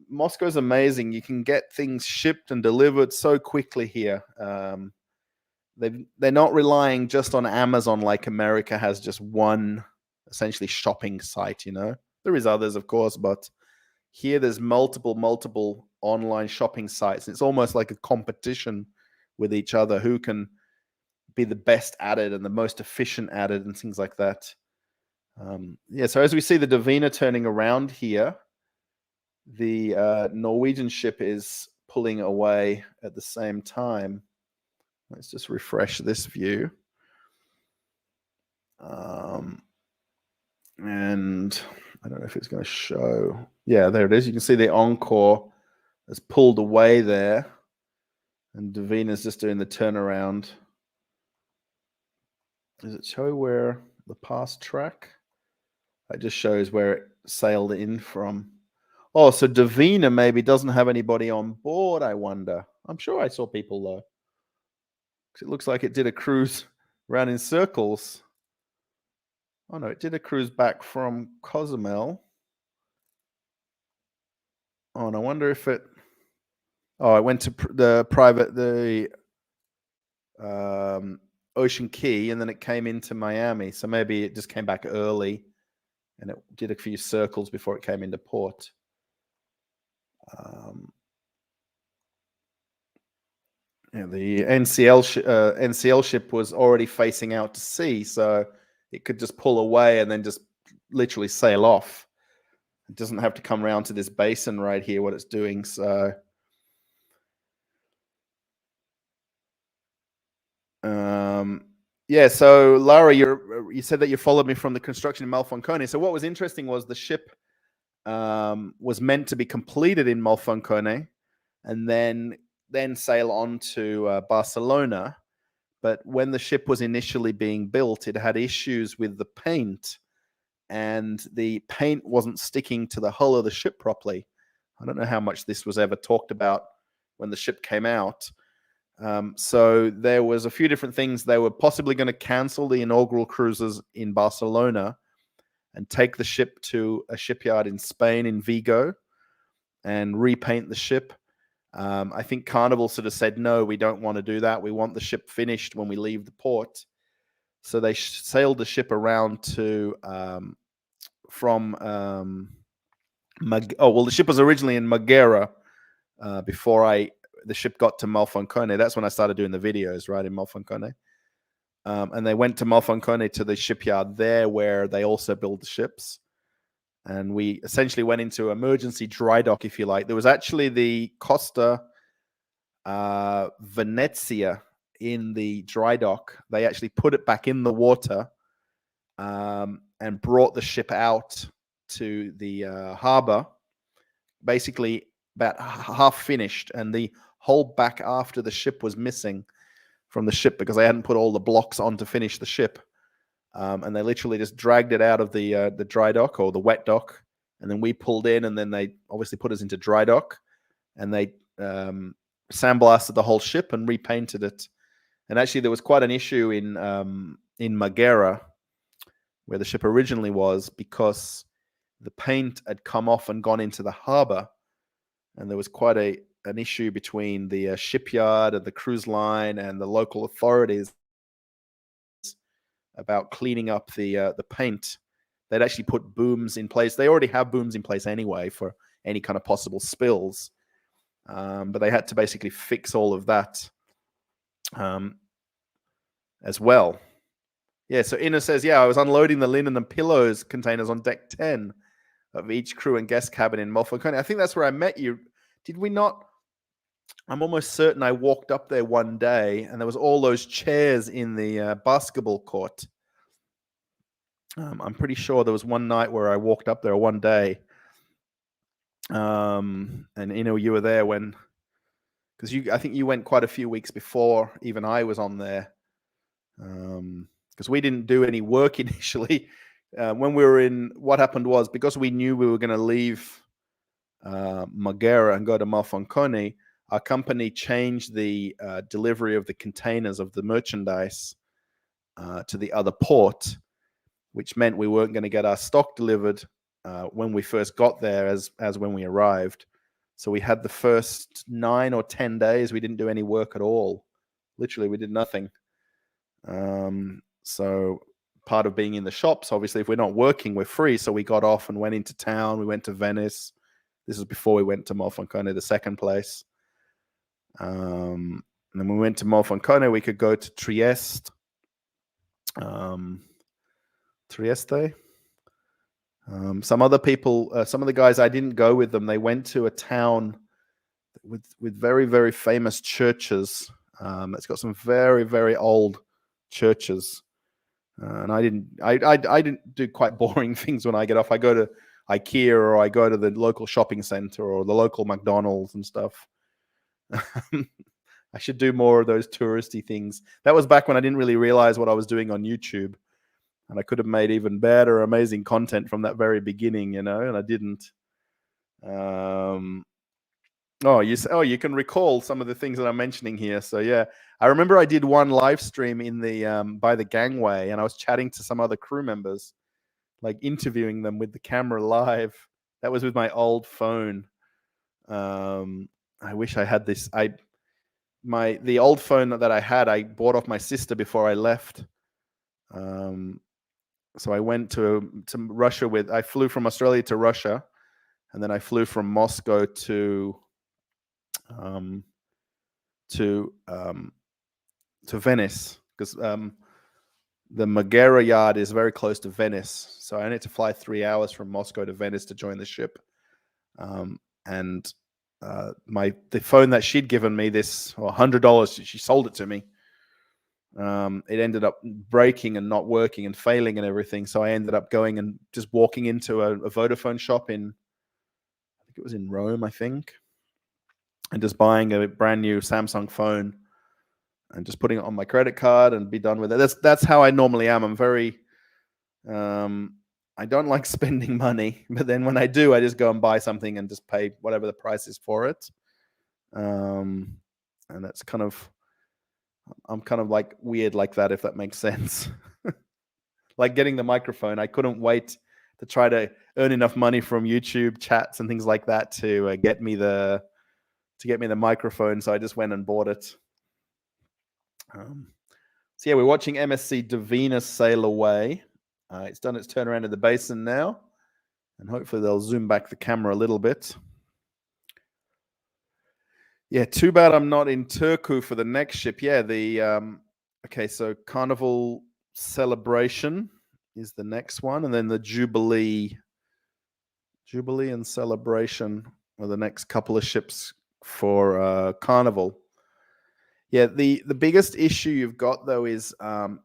Moscow's amazing. You can get things shipped and delivered so quickly here. They're not relying just on Amazon like America has just one essentially shopping site. There is others, of course, but here there's multiple online shopping sites. It's almost like a competition with each other who can be the best at it and the most efficient at it and things like that. So as we see the Davina turning around here, the Norwegian ship is pulling away at the same time. Let's just refresh this view. And I don't know if it's going to show. Yeah, there it is. You can see the Encore has pulled away there. And Davina's just doing the turnaround. Does it show where the past track? It just shows where it sailed in from. Oh, so Davina maybe doesn't have anybody on board, I wonder. I'm sure I saw people though. It looks like it did a cruise around in circles. Oh no, it did a cruise back from Cozumel. Oh, and I wonder if it. Oh, it went to the Ocean Key, and then it came into Miami. So maybe it just came back early, and it did a few circles before it came into port. The NCL ship was already facing out to sea, so it could just pull away and then just literally sail off. It doesn't have to come around to this basin right here, what it's doing. So, so Lara, you said that you followed me from the construction in Malfoncone. So what was interesting was the ship was meant to be completed in Malfoncone and then sail on to Barcelona. But when the ship was initially being built, it had issues with the paint, and the paint wasn't sticking to the hull of the ship properly. I don't know how much this was ever talked about when the ship came out. So there was a few different things. They were possibly going to cancel the inaugural cruises in Barcelona and take the ship to a shipyard in Spain, in Vigo, and repaint the ship. I think Carnival sort of said, no, we don't want to do that. We want the ship finished when we leave the port. So they sailed the ship around to the ship was originally in Maghera before the ship got to Malfoncone. That's when I started doing the videos, right, in Malfoncone. And they went to Malfoncone to the shipyard there where they also build the ships. And we essentially went into emergency dry dock, if you like. There was actually the Costa Venezia in the dry dock. They actually put it back in the water and brought the ship out to the harbor, basically about half finished. And the whole back after the ship was missing from the ship because they hadn't put all the blocks on to finish the ship. And they literally just dragged it out of the dry dock or the wet dock. And then we pulled in, and then they obviously put us into dry dock, and they sandblasted the whole ship and repainted it. And actually, there was quite an issue in Maghera, where the ship originally was, because the paint had come off and gone into the harbor, and there was quite an issue between the shipyard and the cruise line and the local authorities about cleaning up the paint. They'd actually put booms in place. They already have booms in place anyway for any kind of possible spills, but they had to basically fix all of that as well. Yeah, so Ina says, I was unloading the linen and pillows containers on deck 10 of each crew and guest cabin in Malfoncone. I think that's where I met you. Did we not? I'm almost certain I walked up there one day and there was all those chairs in the basketball court. I'm pretty sure there was one night where I walked up there one day. And you were there when because I think you went quite a few weeks before even I was on there, because we didn't do any work initially. When we were in, what happened was, because we knew we were going to leave Marghera and go to Malfoncone, our company changed the delivery of the containers of the merchandise to the other port, which meant we weren't going to get our stock delivered when we first got there as when we arrived. So we had the first 9 or 10 days, we didn't do any work at all. Literally, we did nothing. So part of being in the shops, obviously, if we're not working, we're free. So we got off and went into town. We went to Venice. This was before we went to Malfoncone, the second place. And then we went to Malfoncone. We could go to Trieste. Some other people, some of the guys, I didn't go with them. They went to a town with very, very famous churches. It's got some very, very old churches. And I didn't do quite boring things when I get off. I go to IKEA, or I go to the local shopping center, or the local McDonald's and stuff. I should do more of those touristy things. That was back when I didn't really realize what I was doing on YouTube. And I could have made even better, amazing content from that very beginning, and I didn't. You can recall some of the things that I'm mentioning here. So yeah, I remember I did one live stream in the by the gangway, and I was chatting to some other crew members, like interviewing them with the camera live. That was with my old phone. I wish I had this. The old phone that I had, I bought off my sister before I left. So I went to Russia I flew from Australia to Russia, and then I flew from Moscow to Venice, because the Marghera yard is very close to Venice. So I need to fly 3 hours from Moscow to Venice to join the ship. And the phone that she'd given me, this $100, she sold it to me. It ended up breaking and not working and failing and everything. So I ended up going and just walking into a Vodafone shop I think it was in Rome, I think, and just buying a brand new Samsung phone and just putting it on my credit card and be done with it. That's how I normally am. I'm very, I don't like spending money, but then when I do, I just go and buy something and just pay whatever the price is for it. And that's I'm kind of like weird like that, if that makes sense. Like getting the microphone, I couldn't wait to try to earn enough money from YouTube chats and things like that to get me the microphone. So I just went and bought it. So yeah, we're watching MSC Divina sail away. It's done its turnaround in the basin now, and hopefully they'll zoom back the camera a little bit. Yeah, too bad I'm not in Turku for the next ship. Yeah, okay, so Carnival Celebration is the next one, and then the Jubilee and Celebration are the next couple of ships for Carnival. Yeah, the biggest issue you've got though is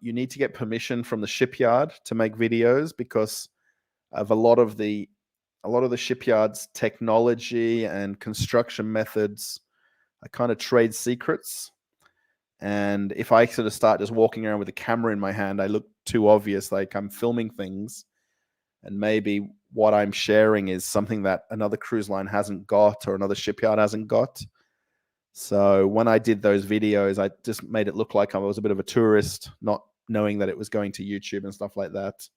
you need to get permission from the shipyard to make videos, because of a lot of the shipyard's technology and construction methods are kind of trade secrets. And if I sort of start just walking around with a camera in my hand, I look too obvious, like I'm filming things, and maybe what I'm sharing is something that another cruise line hasn't got or another shipyard hasn't got. So when I did those videos, I just made it look like I was a bit of a tourist, not knowing that it was going to YouTube and stuff like that.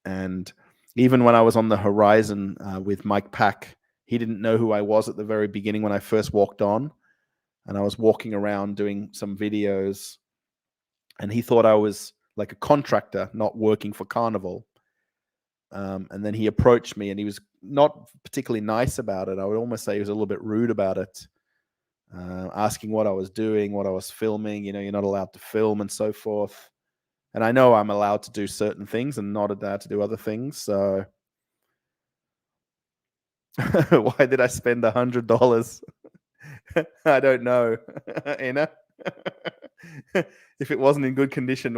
And even when I was on the Horizon with Mike Pack, he didn't know who I was at the very beginning when I first walked on. And I was walking around doing some videos, and he thought I was like a contractor, not working for Carnival. And then he approached me, and he was not particularly nice about it. I would almost say he was a little bit rude about it, asking what I was doing, what I was filming. You're not allowed to film and so forth. And I know I'm allowed to do certain things and not allowed to do other things. So why did I spend $100? I don't know. If it wasn't in good condition,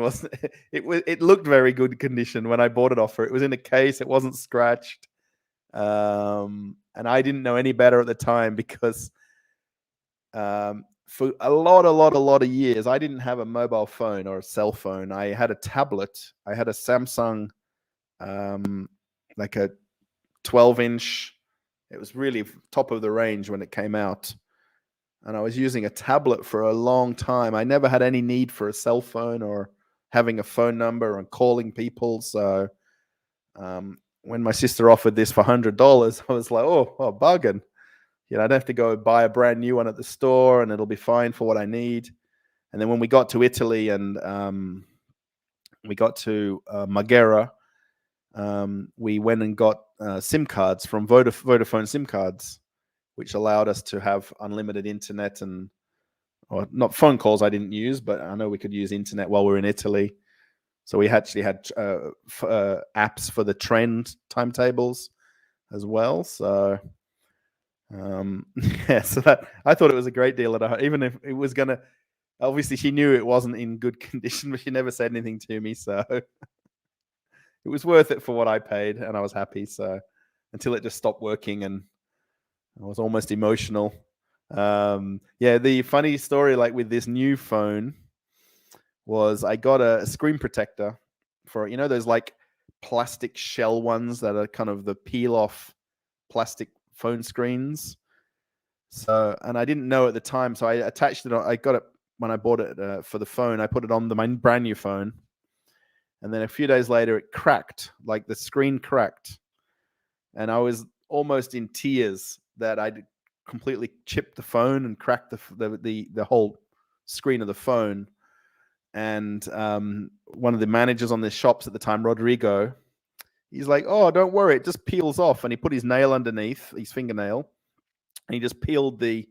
it looked very good condition when I bought it off her. It was in a case. It wasn't scratched. And I didn't know any better at the time, because For a lot of years, I didn't have a mobile phone or a cell phone. I had a tablet. I had a Samsung, like a 12-inch. It was really top of the range when it came out. And I was using a tablet for a long time. I never had any need for a cell phone or having a phone number and calling people. So when my sister offered this for $100, I was like, oh, bargain. I don't have to go buy a brand new one at the store, and it'll be fine for what I need. And then when we got to Italy and we got to Marghera, we went and got SIM cards from Vodafone SIM cards, which allowed us to have unlimited internet or not phone calls I didn't use, but I know we could use internet while we were in Italy. So we actually had apps for the train timetables as well. So yeah, so that I thought it was a great deal. Even if it was gonna, obviously she knew it wasn't in good condition, but she never said anything to me. So it was worth it for what I paid, and I was happy. So until it just stopped working, and I was almost emotional. Yeah, the funny story, like with this new phone, was I got a screen protector for, those like plastic shell ones that are kind of the peel off plastic phone screens. So, and I didn't know at the time, so I attached it on. I got it when I bought it for the phone. I put it on my brand new phone, and then a few days later, it cracked. Like the screen cracked, and I was almost in tears that I'd completely chipped the phone and cracked the whole screen of the phone. And one of the managers on the shops at the time, Rodrigo, he's like, "Oh, don't worry, it just peels off." And he put his nail underneath, his fingernail, and he just peeled the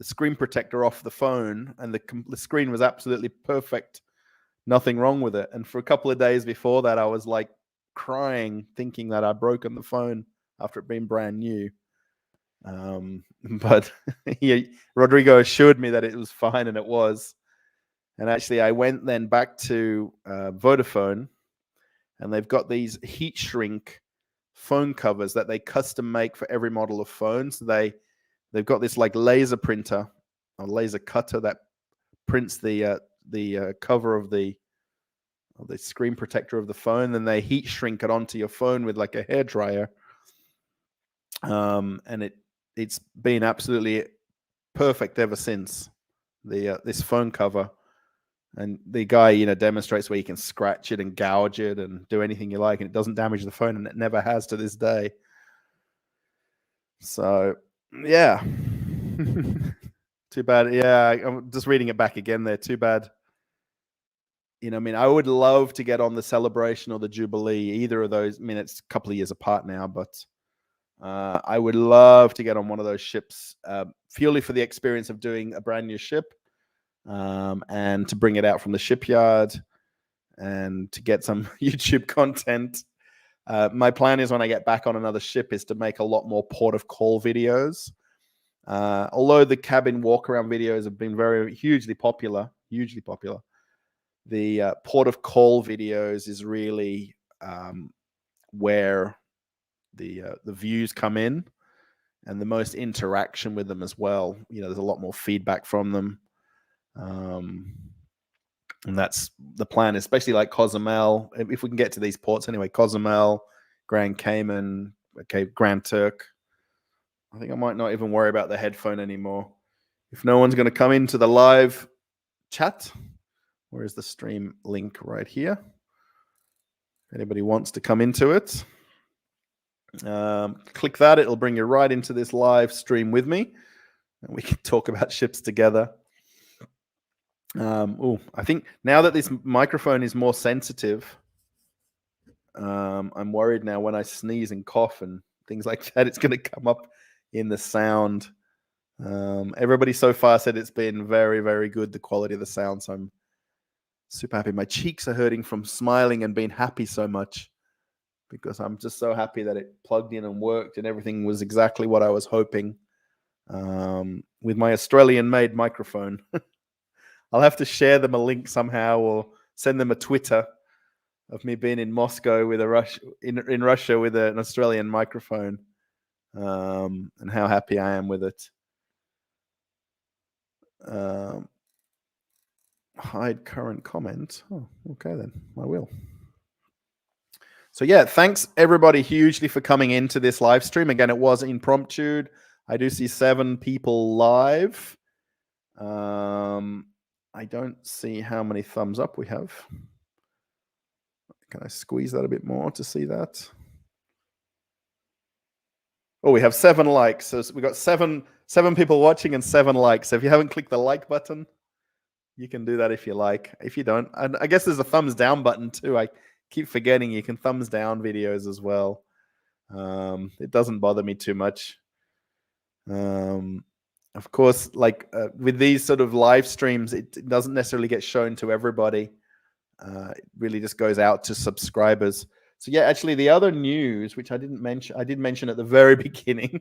screen protector off the phone, and the screen was absolutely perfect. Nothing wrong with it. And for a couple of days before that, I was like crying, thinking that I'd broken the phone after it being brand new. But Rodrigo assured me that it was fine, and it was. And actually, I went then back to Vodafone, and they've got these heat shrink phone covers that they custom make for every model of phone. So they've got this like laser printer or laser cutter that prints the cover of the screen protector of the phone. Then they heat shrink it onto your phone with like a hairdryer. And it's been absolutely perfect ever since. This phone cover. And the guy, demonstrates where you can scratch it and gouge it and do anything you like, and it doesn't damage the phone, and it never has to this day. So, yeah. Too bad. Yeah, I'm just reading it back again there. Too bad. I would love to get on the Celebration or the Jubilee, either of those. It's a couple of years apart now, but I would love to get on one of those ships, purely for the experience of doing a brand new ship. And to bring it out from the shipyard and to get some YouTube content. My plan is when I get back on another ship is to make a lot more port of call videos. Although the cabin walk around videos have been hugely popular, the port of call videos is really where the views come in, and the most interaction with them as well. There's a lot more feedback from them. And that's the plan, especially like Cozumel. If we can get to these ports anyway, Cozumel, Grand Cayman, Grand Turk. I think I might not even worry about the headphone anymore. If no one's going to come into the live chat, where's the stream link? Right here. If anybody wants to come into it, click that. It'll bring you right into this live stream with me, and we can talk about ships together. I think now that this microphone is more sensitive, I'm worried now when I sneeze and cough and things like that, it's going to come up in the sound. Everybody so far said it's been very, very good, the quality of the sound. So I'm super happy. My cheeks are hurting from smiling and being happy so much, because I'm just so happy that it plugged in and worked and everything was exactly what I was hoping with my Australian-made microphone. I'll have to share them a link somehow, or send them a Twitter of me being in Moscow with in Russia with an Australian microphone, and how happy I am with it. Hide current comment. Oh, okay then. I will. So yeah, thanks everybody hugely for coming into this live stream. Again, it was impromptu. I do see 7 people live. I don't see how many thumbs up we have. Can I squeeze that a bit more to see that? Oh, we have 7 likes. So we got seven people watching and 7 likes. So if you haven't clicked the like button, you can do that if you like. If you don't, and I guess there's a thumbs down button too. I keep forgetting you can thumbs down videos as well. It doesn't bother me too much. Of course, like with these sort of live streams, it doesn't necessarily get shown to everybody. It really just goes out to subscribers. So yeah, actually the other news, which I did mention at the very beginning.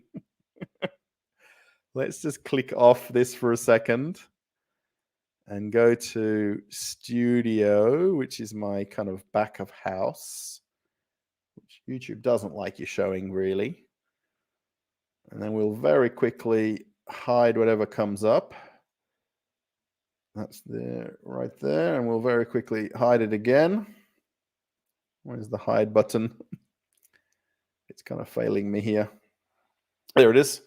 Let's just click off this for a second and go to studio, which is my kind of back of house, which YouTube doesn't like you showing really. And then we'll very quickly hide whatever comes up. That's there, right there. And we'll very quickly hide it again. Where's the hide button? It's kind of failing me here. There it is.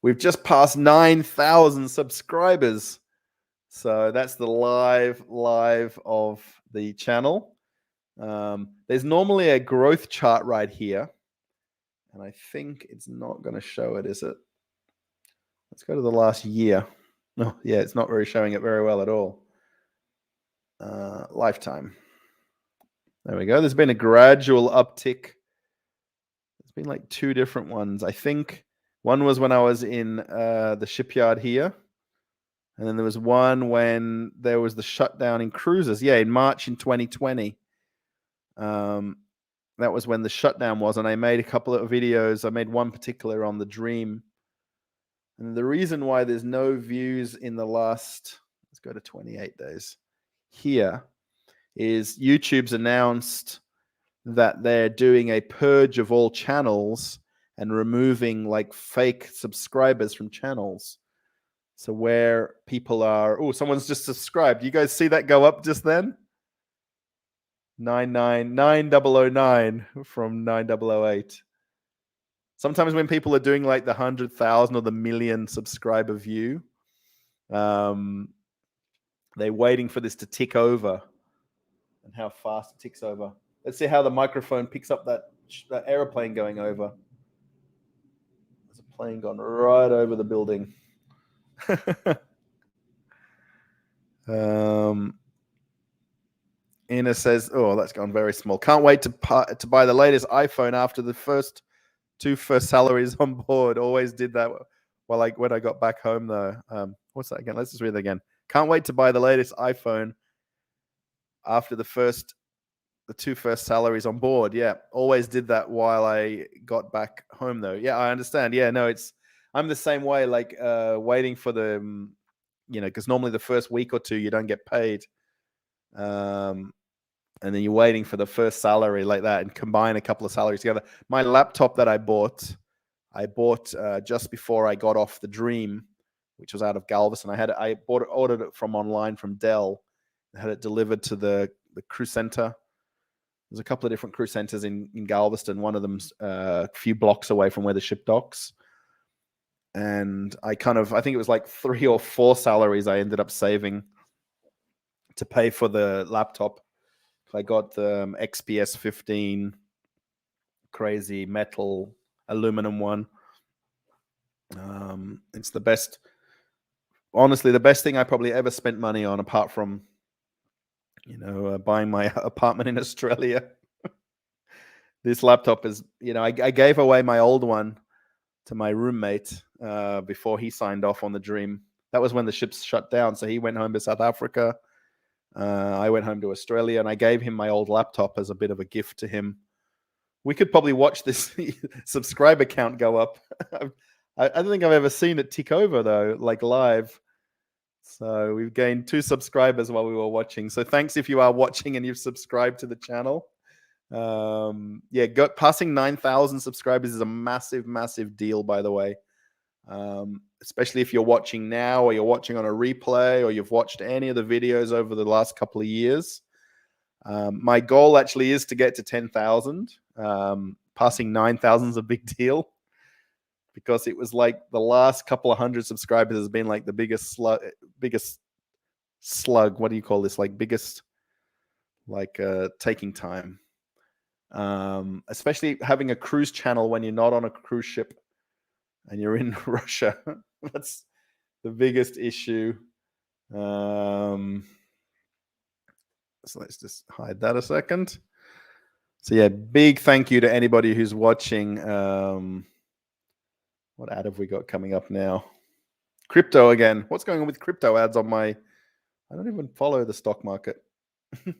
We've just passed 9,000 subscribers. So that's the live of the channel. There's normally a growth chart right here. And I think it's not going to show it, is it? Let's go to the last year. No, yeah, it's not really showing it very well at all. Lifetime. There we go. There's been a gradual uptick. There's been like 2 different ones. I think one was when I was in the shipyard here. And then there was one when there was the shutdown in cruises. Yeah, in March in 2020. That was when the shutdown was. And I made a couple of videos. I made one particular on the Dream. And the reason why there's no views in the last, let's go to 28 days here, is YouTube's announced that they're doing a purge of all channels and removing like fake subscribers from channels. So where people are, oh, someone's just subscribed. You guys see that go up just then? 9009 from 9008. Sometimes when people are doing like the 100,000 or the million subscriber view, they're waiting for this to tick over, and how fast it ticks over. Let's see how the microphone picks up that aeroplane going over. There's a plane gone right over the building. Ina says, "Oh, that's gone very small. Can't wait to buy the latest iPhone after the first 2 salaries on board. Always did that. Well, like when I got back home, though. What's that again? Let's just read it again. Can't wait to buy the latest iPhone after the 2 salaries on board. Yeah, always did that while I got back home, though. Yeah, I understand. Yeah, no, I'm the same way. Like waiting for the, because normally the first week or 2 you don't get paid. And then you're waiting for the first salary like that and combine a couple of salaries together. My laptop that I bought just before I got off the Dream, which was out of Galveston. I ordered it from online from Dell. I had it delivered to the crew center. There's a couple of different crew centers in Galveston. One of them's a few blocks away from where the ship docks. And I think it was like 3 or 4 salaries I ended up saving to pay for the laptop. I got the XPS 15 crazy metal aluminum one. It's the best, honestly, the best thing I probably ever spent money on, apart from, buying my apartment in Australia. This laptop is, I gave away my old one to my roommate before he signed off on the Dream. That was when the ships shut down. So he went home to South Africa. I went home to Australia, and I gave him my old laptop as a bit of a gift to him. We could probably watch this subscriber count go up. I don't think I've ever seen it tick over, though, like live. So we've gained 2 subscribers while we were watching. So thanks if you are watching and you've subscribed to the channel. Passing 9,000 subscribers is a massive, massive deal, by the way. especially if you're watching now or you're watching on a replay or you've watched any of the videos over the last couple of years. My goal actually is to get to 10,000. Passing 9,000 is a big deal because it was like the last couple of hundred subscribers has been like the biggest slug. What do you call this? Like biggest, like taking time. Especially having a cruise channel when you're not on a cruise ship and you're in Russia. That's the biggest issue. So let's just hide that a second. So yeah, big thank you to anybody who's watching. What ad have we got coming up now? Crypto again. What's going on with crypto ads on my... I don't even follow the stock market. Well,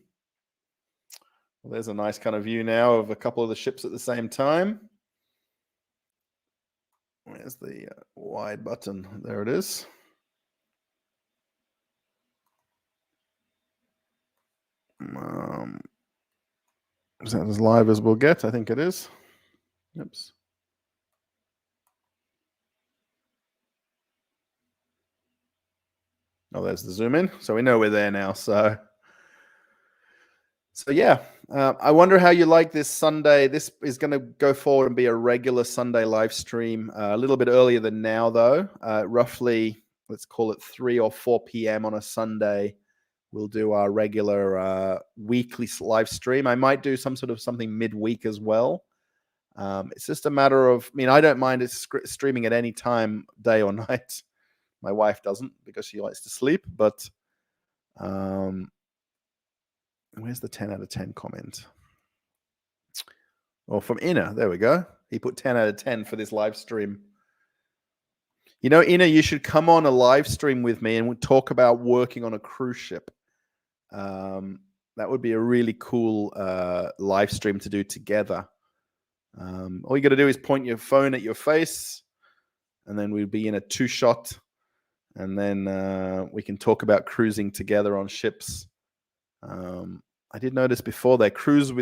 there's a nice kind of view now of a couple of the ships at the same time. Where's the wide button? There it is. Is that as live as we'll get? I think it is. Oops. Oh, there's the zoom in. So we know we're there now. So yeah, I wonder how you like this Sunday. This is going to go forward and be a regular Sunday live stream, a little bit earlier than now, though. Roughly, let's call it 3 or 4 p.m. on a Sunday. We'll do our regular weekly live stream. I might do something midweek as well. It's just a matter of, I mean, I don't mind it streaming at any time, day or night. My wife doesn't because she likes to sleep, but where's the 10 out of 10 comment? Oh, from Ina. There we go. He put 10 out of 10 for this live stream. You know, Ina, you should come on a live stream with me and we'll talk about working on a cruise ship. That would be a really cool live stream to do together. All you got to do is point your phone at your face, and then we'll be in a 2-shot, and then we can talk about cruising together on ships. I did notice before there, cruise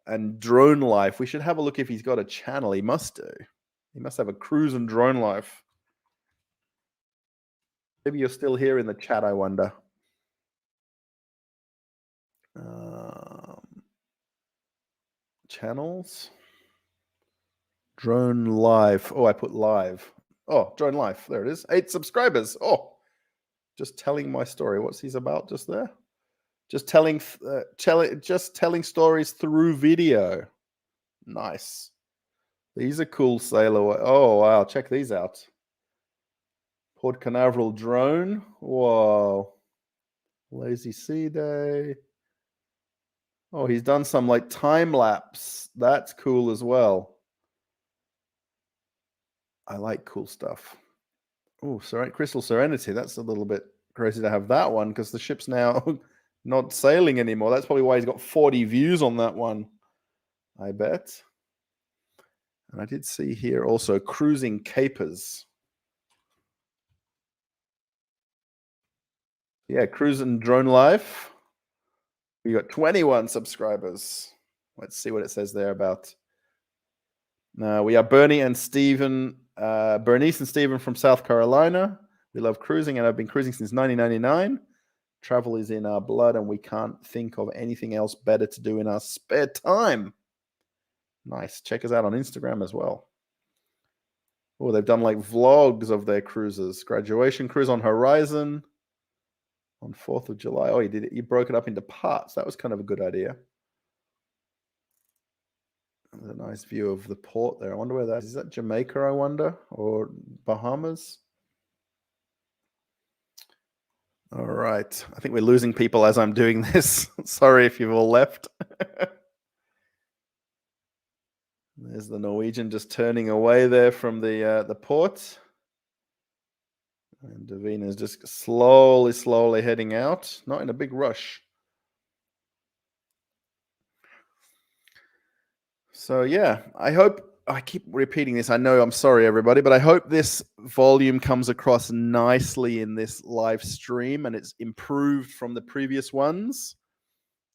and drone life. We should have a look if he's got a channel. He must do. He must have a cruise and drone life. Maybe you're still here in the chat, I wonder. Channels. Drone live. Oh, I put live. Oh, drone live. There it is. 8 subscribers. Oh, just telling my story. What's he's about just there? Just telling stories through video. Nice. These are cool sailor. Oh, wow. Check these out. Port Canaveral drone. Whoa. Lazy Sea Day. Oh, he's done some like time lapse. That's cool as well. I like cool stuff. Oh, Crystal Serenity. That's a little bit crazy to have that one because the ship's now not sailing anymore. That's probably why he's got 40 views on that one, I bet. And I did see here also cruising capers. Yeah, cruise and drone life. We got 21 subscribers. Let's see what it says there about. We are Bernice and Stephen from South Carolina. We love cruising, and I've been cruising since 1999. Travel is in our blood, and we can't think of anything else better to do in our spare time. Nice. Check us out on Instagram as well. Oh, they've done like vlogs of their cruises. Graduation cruise on Horizon on 4th of July. Oh, you did it. You broke it up into parts. That was kind of a good idea. There's a nice view of the port there. I wonder where that is. Is that Jamaica, I wonder? Or Bahamas? All right. I think we're losing people as I'm doing this. Sorry if you've all left. There's the Norwegian just turning away there from the port. And Davina's just slowly heading out. Not in a big rush. So yeah, I hope, I keep repeating this. I know, I'm sorry everybody, but I hope this volume comes across nicely in this live stream and it's improved from the previous ones.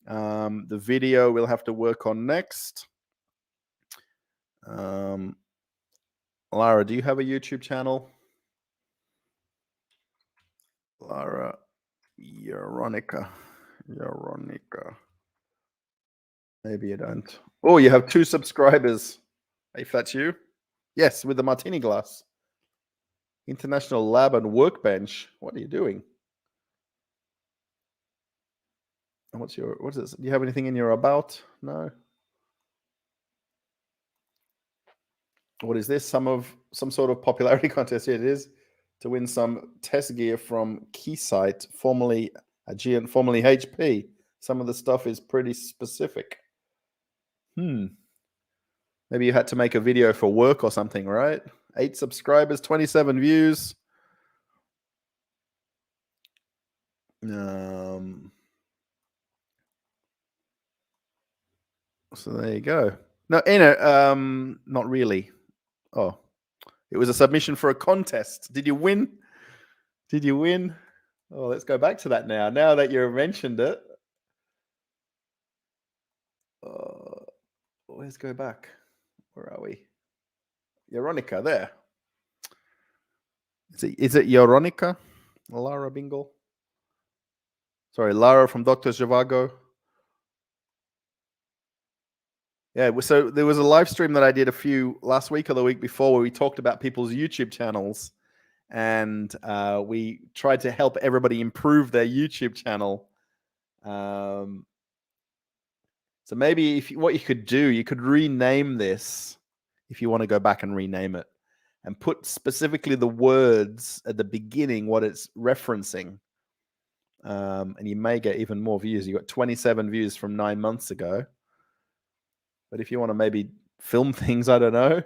The video we'll have to work on next. Lara, do you have a YouTube channel? Lara Veronica. Maybe you don't. Oh, you have 2 subscribers. If that's you. Yes, with the martini glass. International Lab and Workbench. What are you doing? And what is this? Do you have anything in your about? No. What is this? Some sort of popularity contest. Here it is. To win some test gear from Keysight, formerly Aegean, formerly HP. Some of the stuff is pretty specific. Maybe you had to make a video for work or something, right? 8 subscribers, 27 views. So there you go. No, not really. Oh, it was a submission for a contest. Did you win? Did you win? Oh, let's go back to that now. Now that you mentioned it. Let's go back. Where are we? Veronica, there. Is it Veronica? Lara Bingle? Sorry, Lara from Dr. Zhivago. Yeah, so there was a live stream that I did last week or the week before where we talked about people's YouTube channels, and we tried to help everybody improve their YouTube channel. So maybe what you could do, you could rename this if you want to go back and rename it, and put specifically the words at the beginning, what it's referencing. And you may get even more views. You got 27 views from 9 months ago. But if you want to maybe film things, I don't know.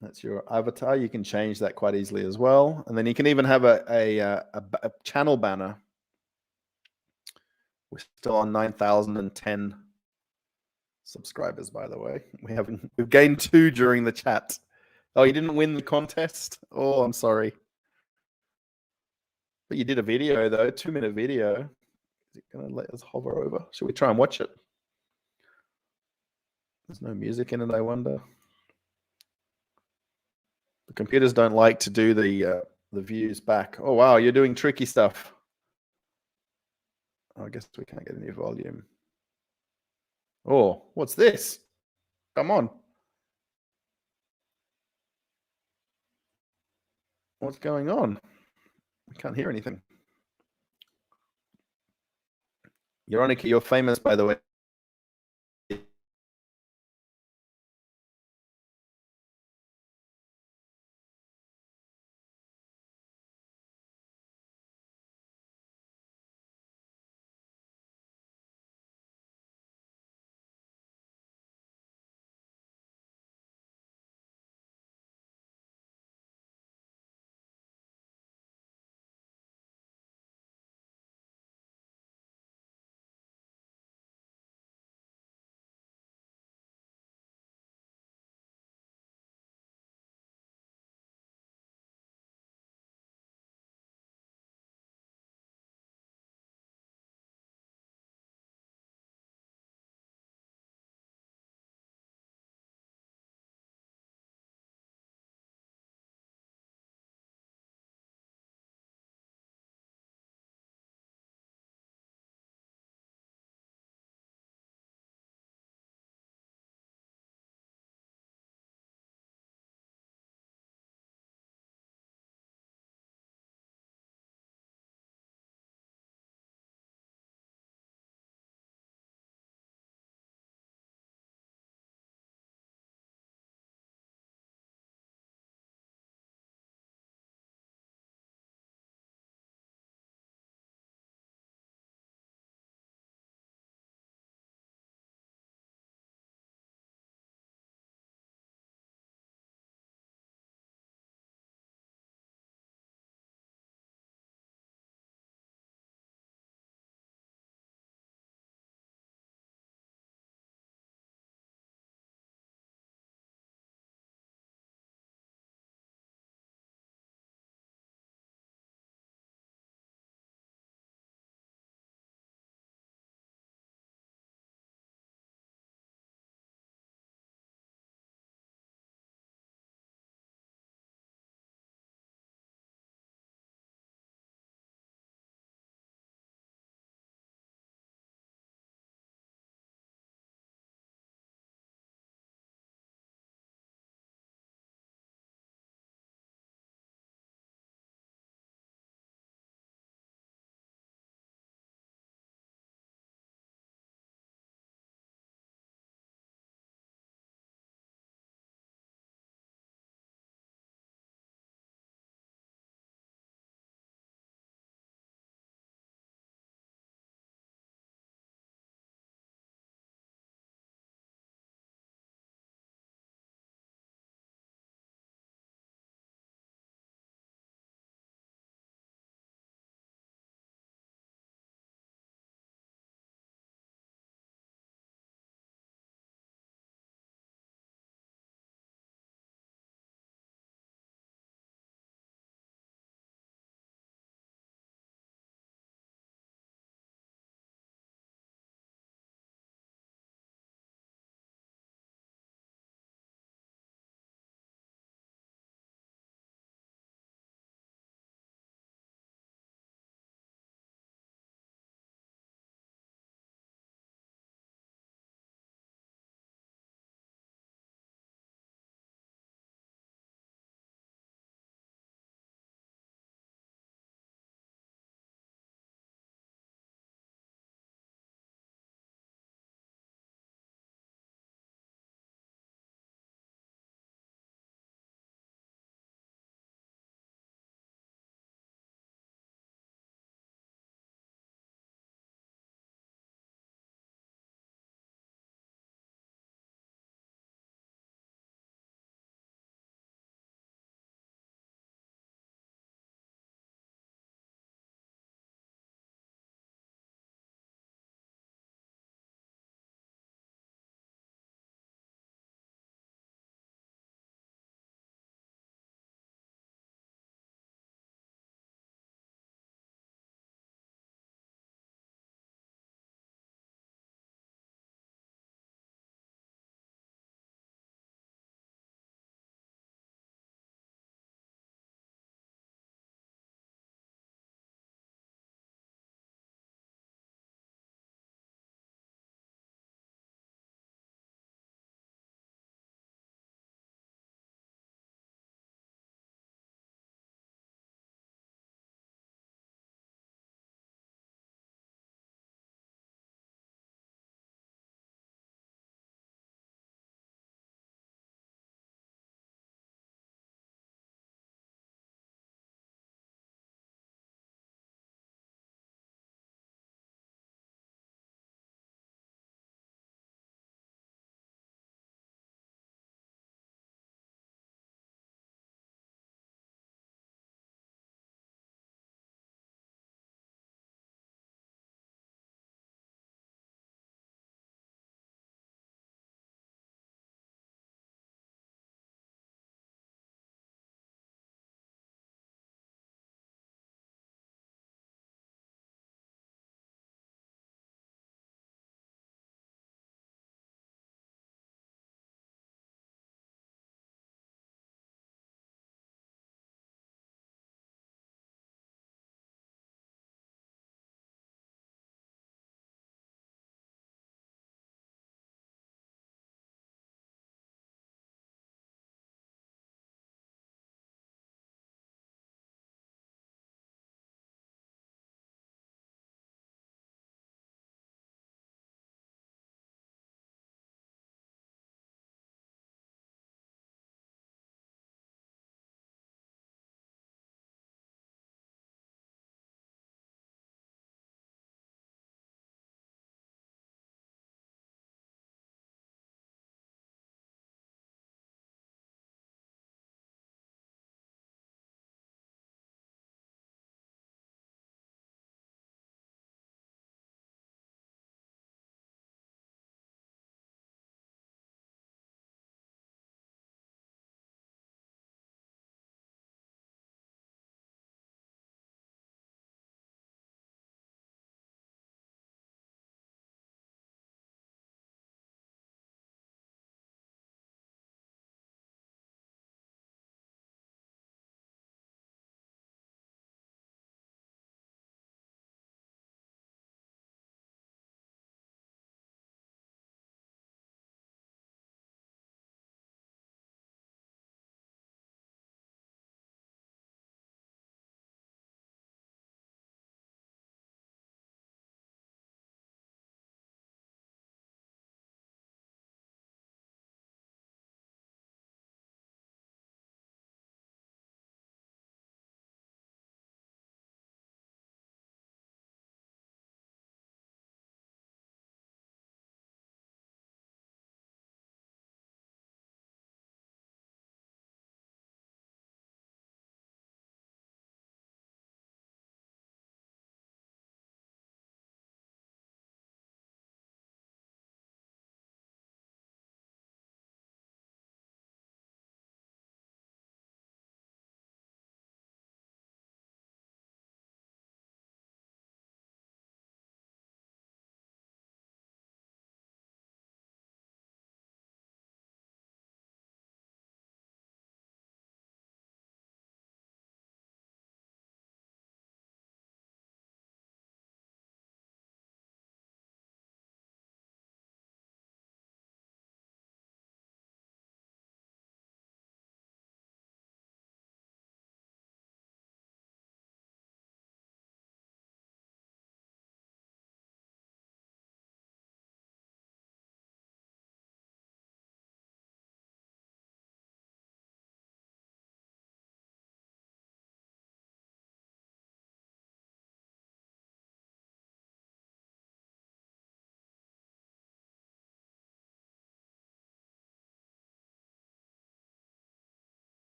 That's your avatar. You can change that quite easily as well. And then you can even have a channel banner. We're still on 9,010 subscribers, by the way. We've gained 2 during the chat. Oh, you didn't win the contest? Oh, I'm sorry. But you did a video, though, 2-minute video. Is it going to let us hover over? Should we try and watch it? There's no music in it, I wonder. The computers don't like to do the views back. Oh, wow, you're doing tricky stuff. Oh, I guess we can't get any volume. Oh, what's this? Come on. What's going on? I can't hear anything. Veronica, you're famous, by the way.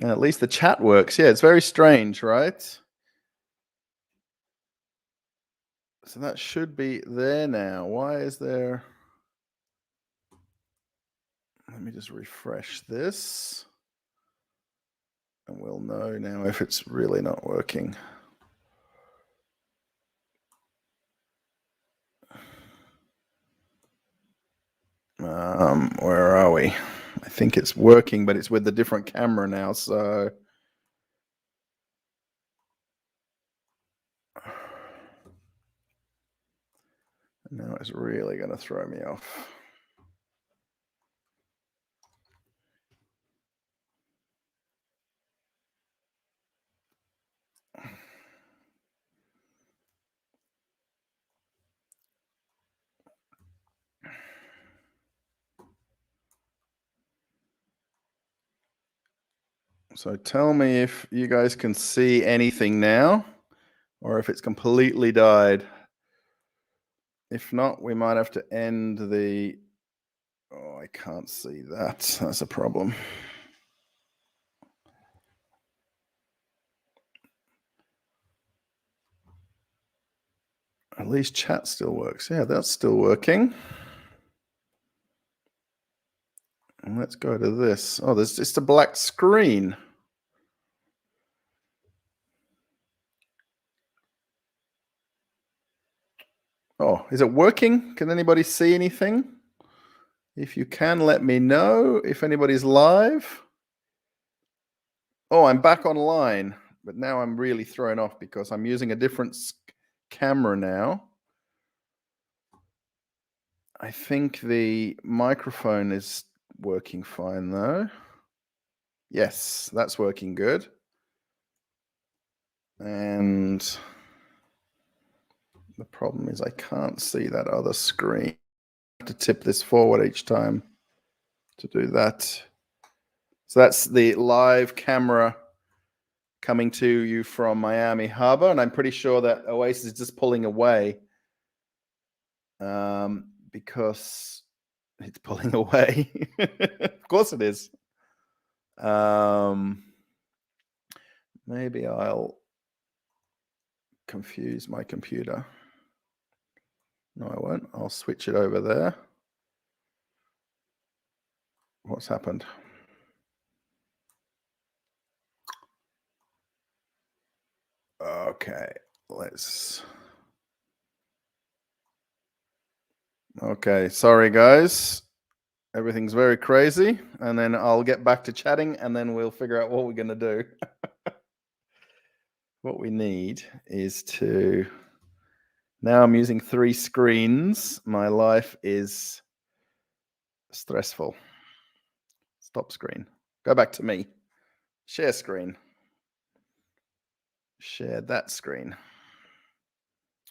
And at least the chat works. Yeah, it's very strange, right? So that should be there now. Why is there... Let me just refresh this. And we'll know now if it's really not working. Where are we? I think it's working, but it's with a different camera now, so... Now it's really going to throw me off. So tell me if you guys can see anything now, or if it's completely died. If not, we might have to end the... Oh, I can't see that. That's a problem. At least chat still works. Yeah, that's still working. And let's go to this. Oh, there's just a black screen. Oh, is it working? Can anybody see anything? If you can, let me know if anybody's live. Oh, I'm back online, but now I'm really thrown off because I'm using a different camera now. I think the microphone is working fine though. Yes, that's working good. And the problem is I can't see that other screen. I have to tip this forward each time to do that. So that's the live camera coming to you from Miami Harbor, and I'm pretty sure that Oasis is just pulling away because it's pulling away. Of course it is. Maybe I'll confuse my computer. No, I won't. I'll switch it over there. What's happened? Okay, let's... Okay, sorry guys. Everything's very crazy. And then I'll get back to chatting and then we'll figure out what we're going to do. What we need is to... Now I'm using 3 screens. My life is stressful. Stop screen. Go back to me. Share screen. Share that screen.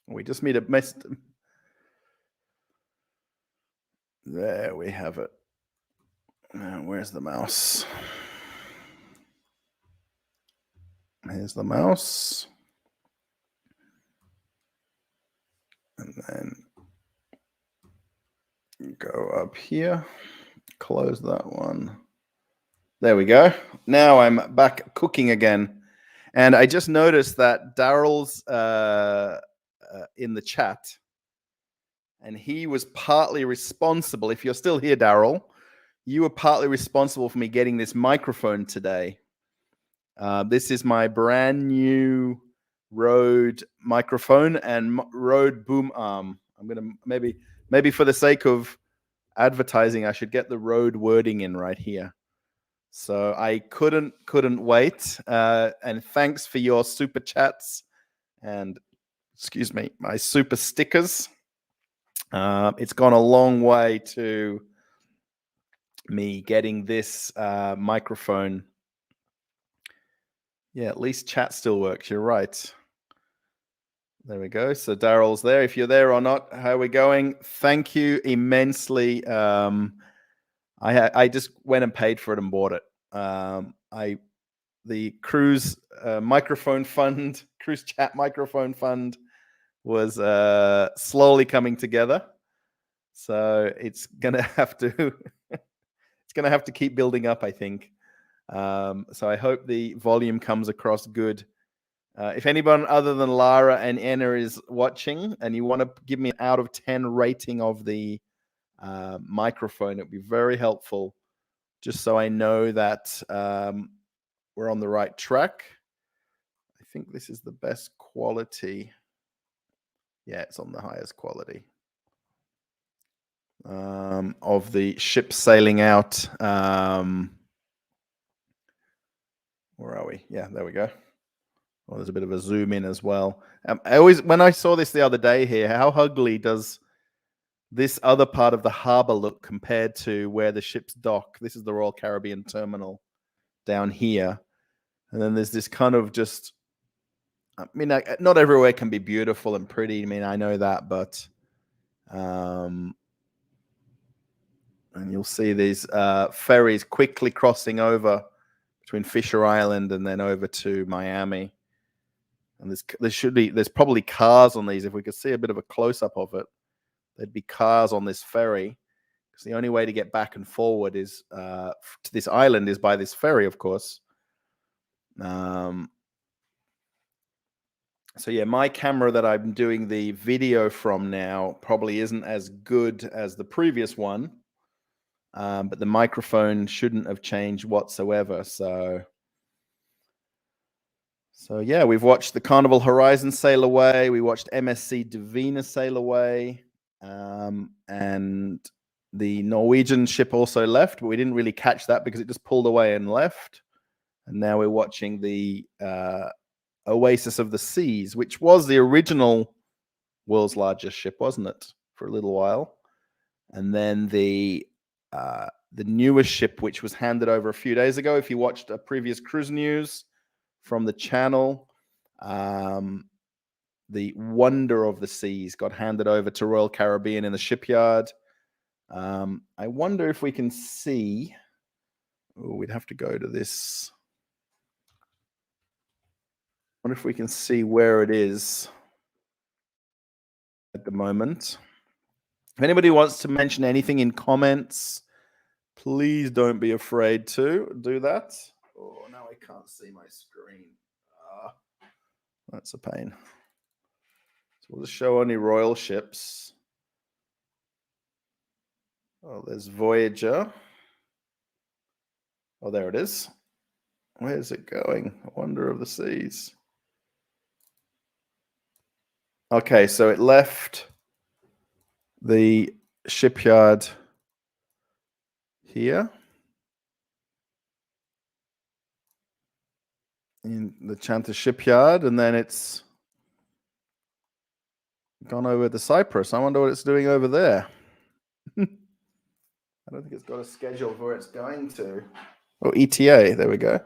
We just need a mess. There we have it. Now, where's the mouse? Here's the mouse. And then go up here. Close that one. There we go. Now I'm back cooking again. And I just noticed that Daryl's in the chat. And he was partly responsible. If you're still here, Daryl, you were partly responsible for me getting this microphone today. This is my brand new Rode microphone and Rode boom arm. I'm going to maybe for the sake of advertising, I should get the Rode wording in right here. So I couldn't wait. And thanks for your super chats and, excuse me, my super stickers. It's gone a long way to me getting this microphone. Yeah, at least chat still works. You're right. There we go. So Daryl's there. If you're there or not, how are we going? Thank you immensely. I just went and paid for it and bought it. The cruise microphone fund, cruise chat microphone fund was slowly coming together. So it's gonna have to it's gonna have to keep building up, I think. So I hope the volume comes across good. If anyone other than Lara and Anna is watching and you want to give me an out of 10 rating of the microphone, it'd be very helpful, just so I know that we're on the right track. I think this is the best quality. Yeah, it's on the highest quality of the ship sailing out. Where are we? Yeah, there we go. Oh, there's a bit of a zoom in as well. When I saw this the other day here, how ugly does this other part of the harbor look compared to where the ships dock? This is the Royal Caribbean terminal down here. And then there's this kind of just, I mean, not everywhere can be beautiful and pretty. I mean, I know that, but, and you'll see these ferries quickly crossing over between Fisher Island and then over to Miami. And there's probably cars on these. If we could see a bit of a close up of it, there'd be cars on this ferry. Because the only way to get back and forward is to this island is by this ferry, of course. So yeah, my camera that I'm doing the video from now probably isn't as good as the previous one, but the microphone shouldn't have changed whatsoever. So yeah, we've watched the Carnival Horizon sail away. We watched MSC Divina sail away, and the Norwegian ship also left, but we didn't really catch that because it just pulled away and left. And now we're watching the Oasis of the Seas, which was the original world's largest ship, wasn't it, for a little while? And then the newest ship, which was handed over a few days ago. If you watched a previous cruise news from the channel, the Wonder of the Seas got handed over to Royal Caribbean in the shipyard. I wonder if we can see. Oh, we'd have to go to this. I wonder if we can see where it is at the moment. If anybody wants to mention anything in comments, please don't be afraid to do that. Oh, now I can't see my screen. That's a pain. So we'll just show only royal ships. Oh, there's Voyager. Oh, there it is. Where's it going? Wonder of the Seas. Okay, so it left the shipyard here in the Chanta shipyard, and then it's gone over to Cyprus. I wonder what it's doing over there. I don't think it's got a schedule for where it's going to. Oh, ETA, there we go.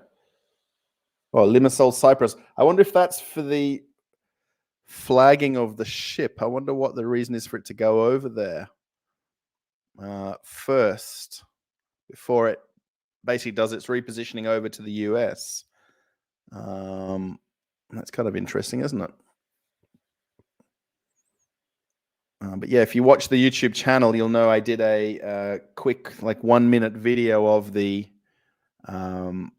Oh, Limassol, Cyprus. I wonder if that's for the flagging of the ship. I wonder what the reason is for it to go over there first, before it basically does its repositioning over to the US. That's kind of interesting, isn't it? But yeah, if you watch the YouTube channel, you'll know I did a quick, like 1 minute video of the, where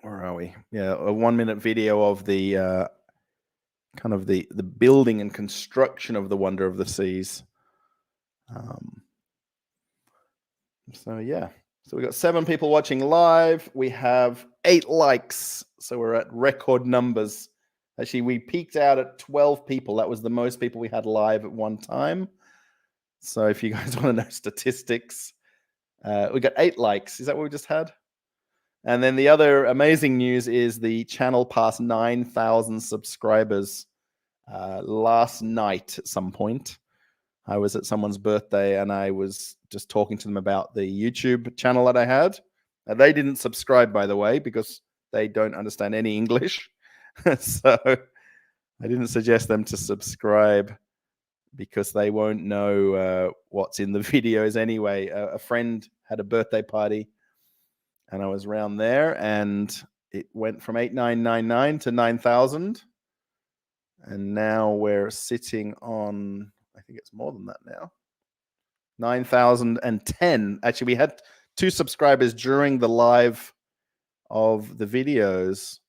are we? Yeah, a 1 minute video of the kind of the building and construction of the Wonder of the Seas. So yeah, so we got 7 people watching live. We have 8 likes, so we're at record numbers. Actually, we peaked out at 12 people. That was the most people we had live at one time. So if you guys want to know statistics, we got 8 likes. Is that what we just had? And then the other amazing news is the channel passed 9,000 subscribers last night at some point. I was at someone's birthday and I was just talking to them about the YouTube channel that I had. They didn't subscribe, by the way, because they don't understand any English. So I didn't suggest them to subscribe because they won't know what's in the videos anyway. A friend had a birthday party and I was around there and it went from 8,999 to 9,000. And now we're sitting on, I think it's more than that now, 9,010. Actually, we had 2 subscribers during the live of the videos.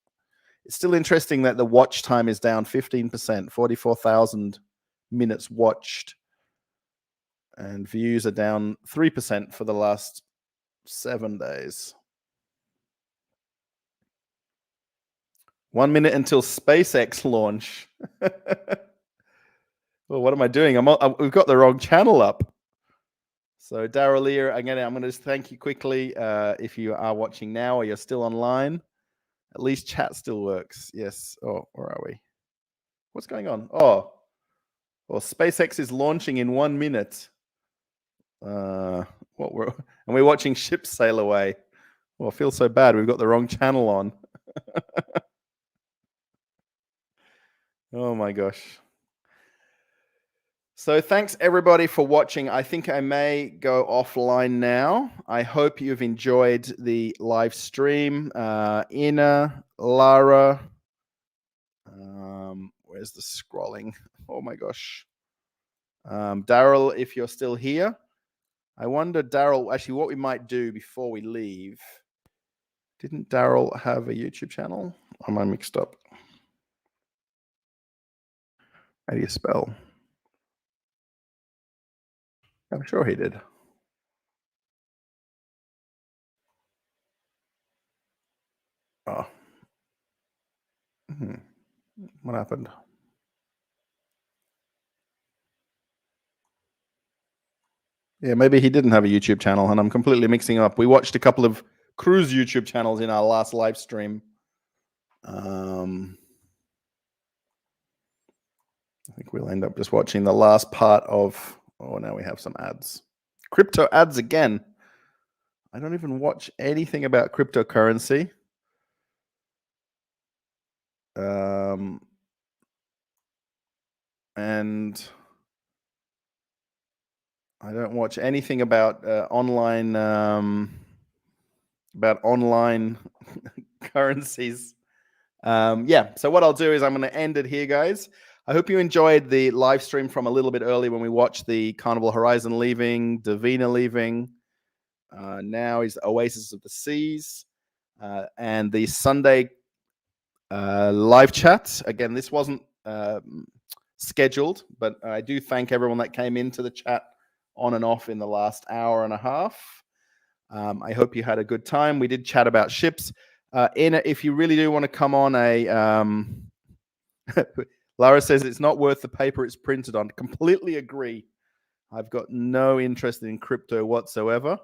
It's still interesting that the watch time is down 15%, 44,000 minutes watched, and views are down 3% for the last 7 days. 1 minute until SpaceX launch. Well, what am I doing? We've got the wrong channel up. So Daryl Lear, I'm going to just thank you quickly. If you are watching now or you're still online, at least chat still works. Yes. Oh, where are we? What's going on? Oh, well, SpaceX is launching in 1 minute. And we're watching ships sail away. Well, I feel so bad. We've got the wrong channel on. Oh my gosh. So thanks everybody for watching. I think I may go offline now. I hope you've enjoyed the live stream. Ina, Lara, where's the scrolling? Oh my gosh. Daryl, if you're still here. I wonder, Daryl, actually what we might do before we leave. Didn't Daryl have a YouTube channel? Or am I mixed up? How do you spell? I'm sure he did. Oh. What happened? Yeah, maybe he didn't have a YouTube channel and I'm completely mixing up. We watched a couple of cruise YouTube channels in our last live stream. I think we'll end up just watching the last part of, oh, now we have some ads. Crypto ads again. I don't even watch anything about cryptocurrency. And I don't watch anything about online currencies. Yeah, so what I'll do is I'm going to end it here, guys. I hope you enjoyed the live stream from a little bit early when we watched the Carnival Horizon leaving, Davina leaving. Now is Oasis of the Seas. And the Sunday live chat. Again, this wasn't scheduled, but I do thank everyone that came into the chat on and off in the last hour and a half. I hope you had a good time. We did chat about ships. If you really do want to come on Lara says it's not worth the paper it's printed on. Completely agree. I've got no interest in crypto whatsoever.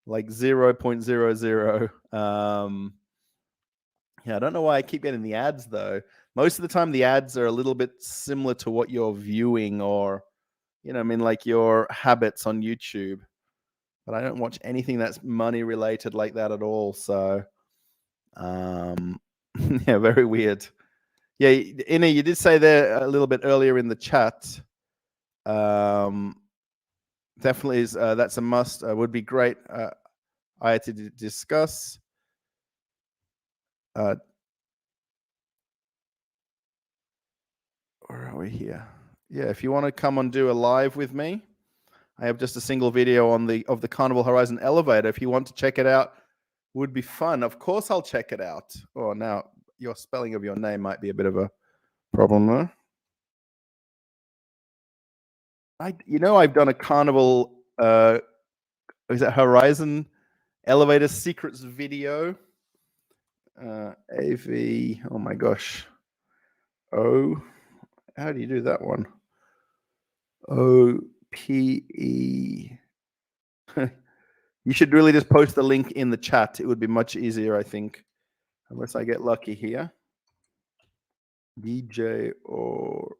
Like 0.00. Yeah, I don't know why I keep getting the ads though. Most of the time the ads are a little bit similar to what you're viewing or, like your habits on YouTube. But I don't watch anything that's money related like that at all. So, yeah, very weird. Yeah, Ina, you did say there a little bit earlier in the chat. Definitely is. That's a must. Would be great. I had to discuss. Where are we here? Yeah, if you want to come and do a live with me, I have just a single video of the Carnival Horizon elevator. If you want to check it out, would be fun. Of course, I'll check it out. Oh, now your spelling of your name might be a bit of a problem there. I've done a Carnival, is it Horizon elevator secrets video? AV, oh my gosh. How do you do that one? OPE. You should really just post the link in the chat. It would be much easier, I think, unless I get lucky here. DJ or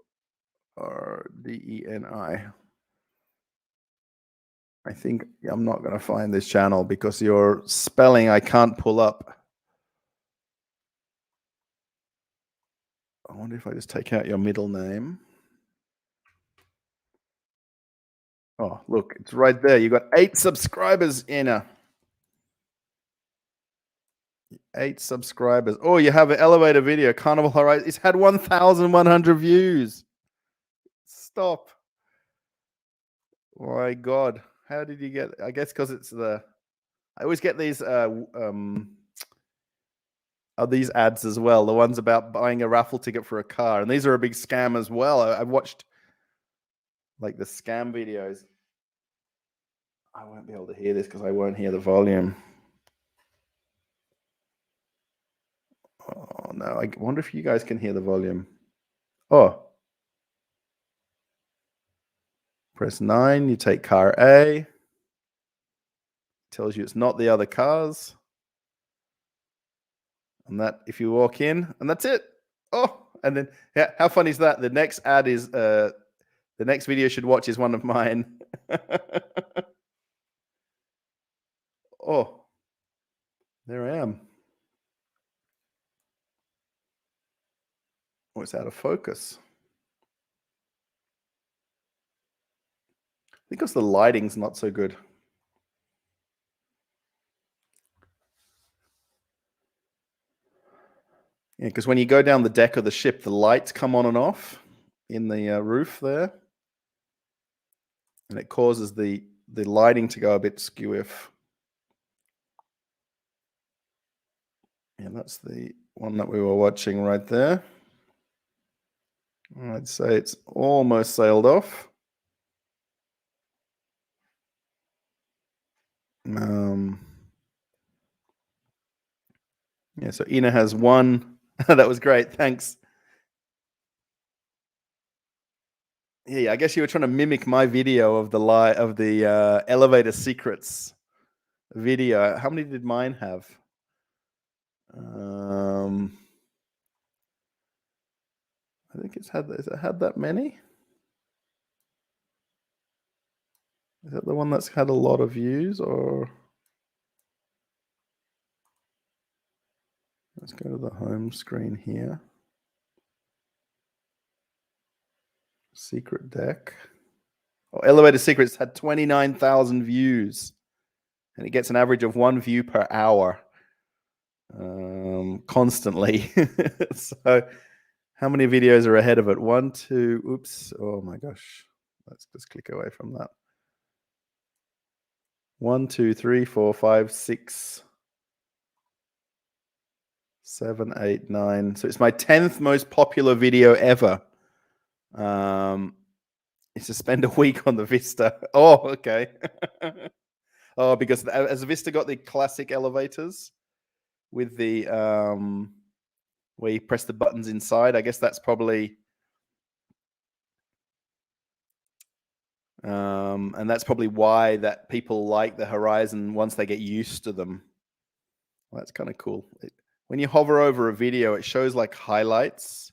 RDENI. I think I'm not going to find this channel because your spelling I can't pull up. I wonder if I just take out your middle name. Oh, look, it's right there. You got 8 subscribers, Ina. 8 subscribers. Oh, you have an elevator video, Carnival Horizon. It's had 1,100 views. Stop. My God. How did you get? I guess because it's the I always get these these ads as well. The ones about buying a raffle ticket for a car, and these are a big scam as well. I've watched like the scam videos. I won't be able to hear this because I won't hear the volume. Oh no! I wonder if you guys can hear the volume. Oh, press 9. You take car A. Tells you it's not the other cars. And that if you walk in, and that's it. Oh, and then yeah, how funny is that? The next ad is the next video you should watch is one of mine. Oh, there I am. Oh, it's out of focus. Because the lighting's not so good. Yeah, because when you go down the deck of the ship, the lights come on and off in the roof there, and it causes the lighting to go a bit skew-if. Yeah, that's the one that we were watching right there. I'd say it's almost sailed off. Yeah, so Ina has one. That was great. Thanks. Yeah, I guess you were trying to mimic my video of the elevator secrets video. How many did mine have? I think has it had that many? Is that the one that's had a lot of views, or let's go to the home screen here. Secret deck. Oh, Elevator Secrets had 29,000 views, and it gets an average of 1 view per hour, constantly. So, how many videos are ahead of it? 1, 2. Oops. Oh my gosh. Let's just click away from that. 1, 2, 3, 4, 5, 6, 7, 8, 9. So it's my 10th most popular video ever. Is to spend a week on the Vista. Oh, okay. Oh, because as Vista got the classic elevators with the where you press the buttons inside. I guess that's probably and that's probably why that people like the Horizon once they get used to them. Well, that's kind of cool. When you hover over a video, it shows like highlights,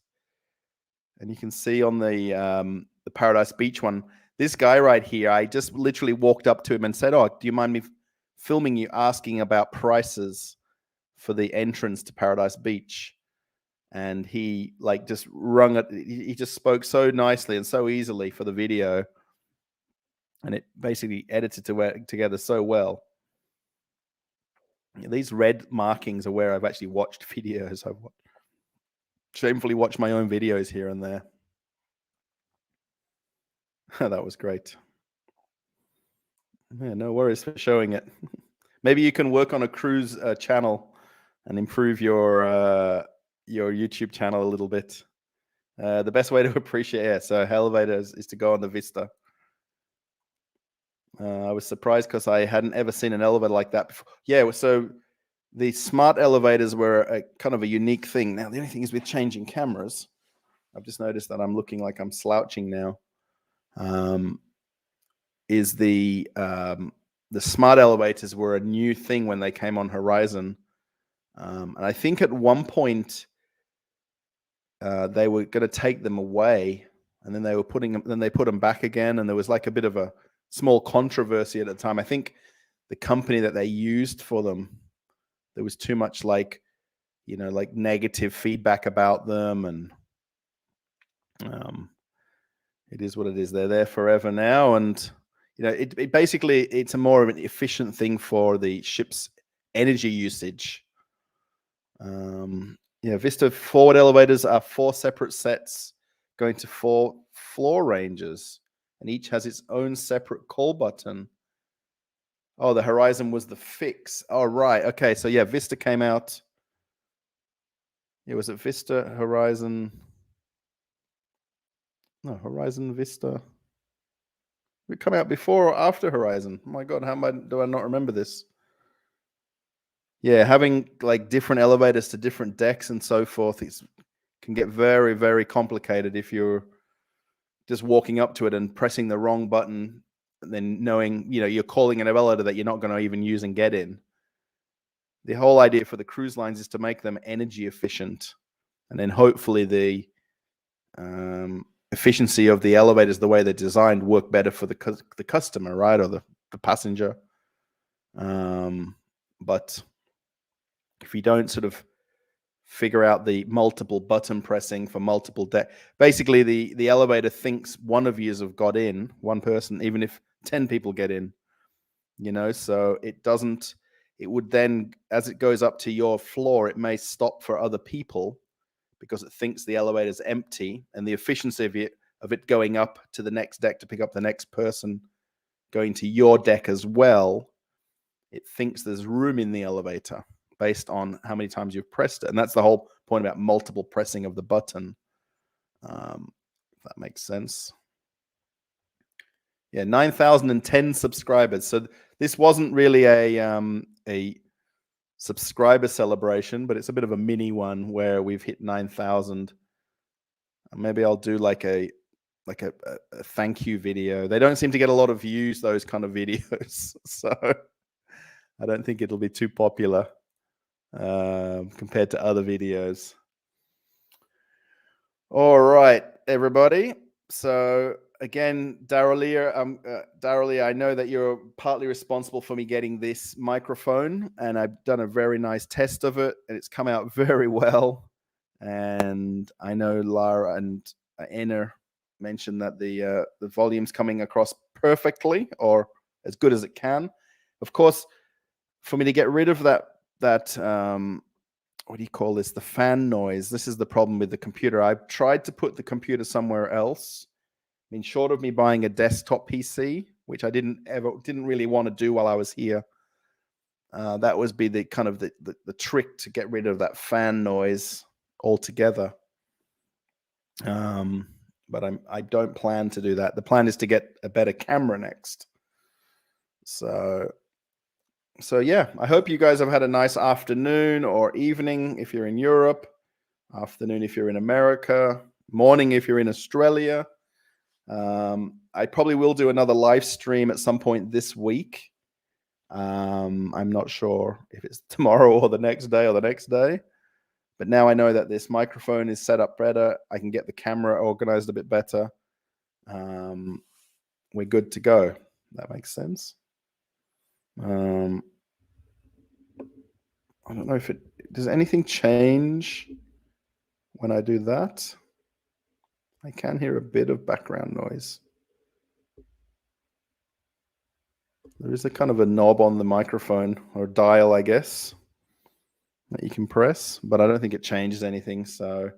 and you can see on the Paradise Beach one, this guy right here, I just literally walked up to him and said, "Oh, do you mind me filming you asking about prices for the entrance to Paradise Beach?" And he like just rung it. He just spoke so nicely and so easily for the video, and it basically edited together so well. These red markings are where I've actually watched videos. I've shamefully watched my own videos here and there. That was great. Yeah, no worries for showing it. Maybe you can work on a cruise channel and improve your YouTube channel a little bit. The best way to appreciate it, so elevators is to go on the Vista. I was surprised because I hadn't ever seen an elevator like that before. Yeah, so the smart elevators were a kind of a unique thing. Now, the only thing is with changing cameras, I've just noticed that I'm looking like I'm slouching now. Is the smart elevators were a new thing when they came on Horizon, and I think at one point they were going to take them away, and then they put them back again, and there was like a bit of a small controversy at the time. I think the company that they used for them, there was too much like negative feedback about them, and it is what it is. They're there forever now, and it basically it's a more of an efficient thing for the ship's energy usage. Vista forward elevators are 4 separate sets going to 4 floor ranges, and each has its own separate call button. Oh, the Horizon was the fix. Oh, right. Okay. So yeah, Vista came out. Yeah, was it Vista, Horizon? No, Horizon, Vista. Did it come out before or after Horizon? Oh my God, do I not remember this? Yeah, having like different elevators to different decks and so forth can get very, very complicated if you're just walking up to it and pressing the wrong button, and then knowing, you're calling an elevator that you're not going to even use and get in. The whole idea for the cruise lines is to make them energy efficient, and then hopefully the efficiency of the elevators, the way they're designed, work better for the customer, right, or the passenger. But if you don't sort of figure out the multiple button pressing for multiple basically the elevator thinks one of yous have got in, one person, even if 10 people get in, so it would then, as it goes up to your floor, it may stop for other people because it thinks the elevator is empty, and the efficiency of it going up to the next deck to pick up the next person going to your deck as well, it thinks there's room in the elevator based on how many times you've pressed it. And that's the whole point about multiple pressing of the button. If that makes sense. Yeah, 9,010 subscribers. So this wasn't really a subscriber celebration, but it's a bit of a mini one where we've hit 9,000. Maybe I'll do like a thank you video. They don't seem to get a lot of views, those kind of videos. So I don't think it'll be too popular compared to other videos. All right, everybody. So again, Daryl, I know that you're partly responsible for me getting this microphone, and I've done a very nice test of it, and it's come out very well. And I know Lara and Enna mentioned that the volume's coming across perfectly, or as good as it can. Of course, for me to get rid of that what do you call this? The fan noise. This is the problem with the computer. I've tried to put the computer somewhere else. I mean, short of me buying a desktop PC, which I didn't really want to do while I was here. That would be the kind of the trick to get rid of that fan noise altogether. But I don't plan to do that. The plan is to get a better camera next. So yeah, I hope you guys have had a nice afternoon or evening if you're in Europe, afternoon if you're in America, morning if you're in Australia. I probably will do another live stream at some point this week. I'm not sure if it's tomorrow or the next day. But now I know that this microphone is set up better. I can get the camera organized a bit better. We're good to go. That makes sense. I don't know if does anything change when I do that. I can hear a bit of background noise. There is a kind of a knob on the microphone, or dial, I guess, that you can press, but I don't think it changes anything. So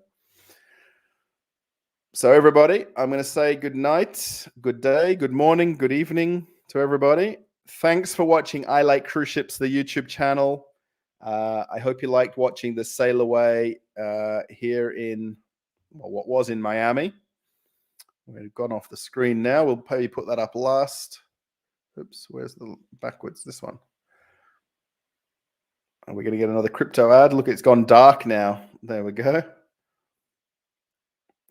everybody, I'm going to say good night, good day, good morning, good evening to everybody. Thanks for watching I Like Cruise Ships, the YouTube channel. I hope you liked watching the sail away here in what was in Miami. We've gone off the screen now. We'll probably put that up last. Oops, where's the backwards? This one. And we're going to get another crypto ad. Look, it's gone dark now. There we go.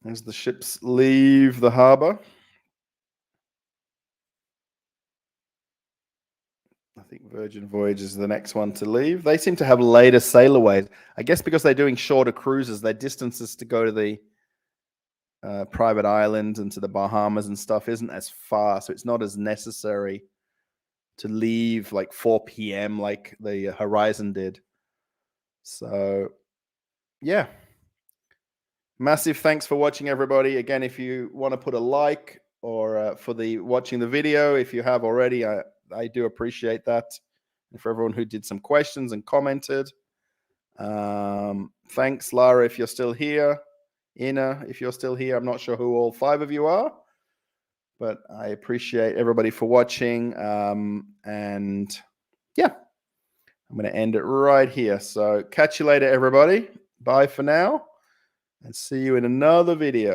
As the ships leave the harbor. I think Virgin Voyage is the next one to leave. They seem to have later sail aways. I guess because they're doing shorter cruises, their distances to go to the private islands and to the Bahamas and stuff isn't as far. So it's not as necessary to leave like 4 p.m. like the Horizon did. So, yeah. Massive thanks for watching, everybody. Again, if you want to put a like or for watching the video, if you have already, I do appreciate that. And for everyone who did some questions and commented. Thanks, Lara, if you're still here. Ina, if you're still here. I'm not sure who all 5 of you are. But I appreciate everybody for watching. And yeah, I'm going to end it right here. So catch you later, everybody. Bye for now, and see you in another video.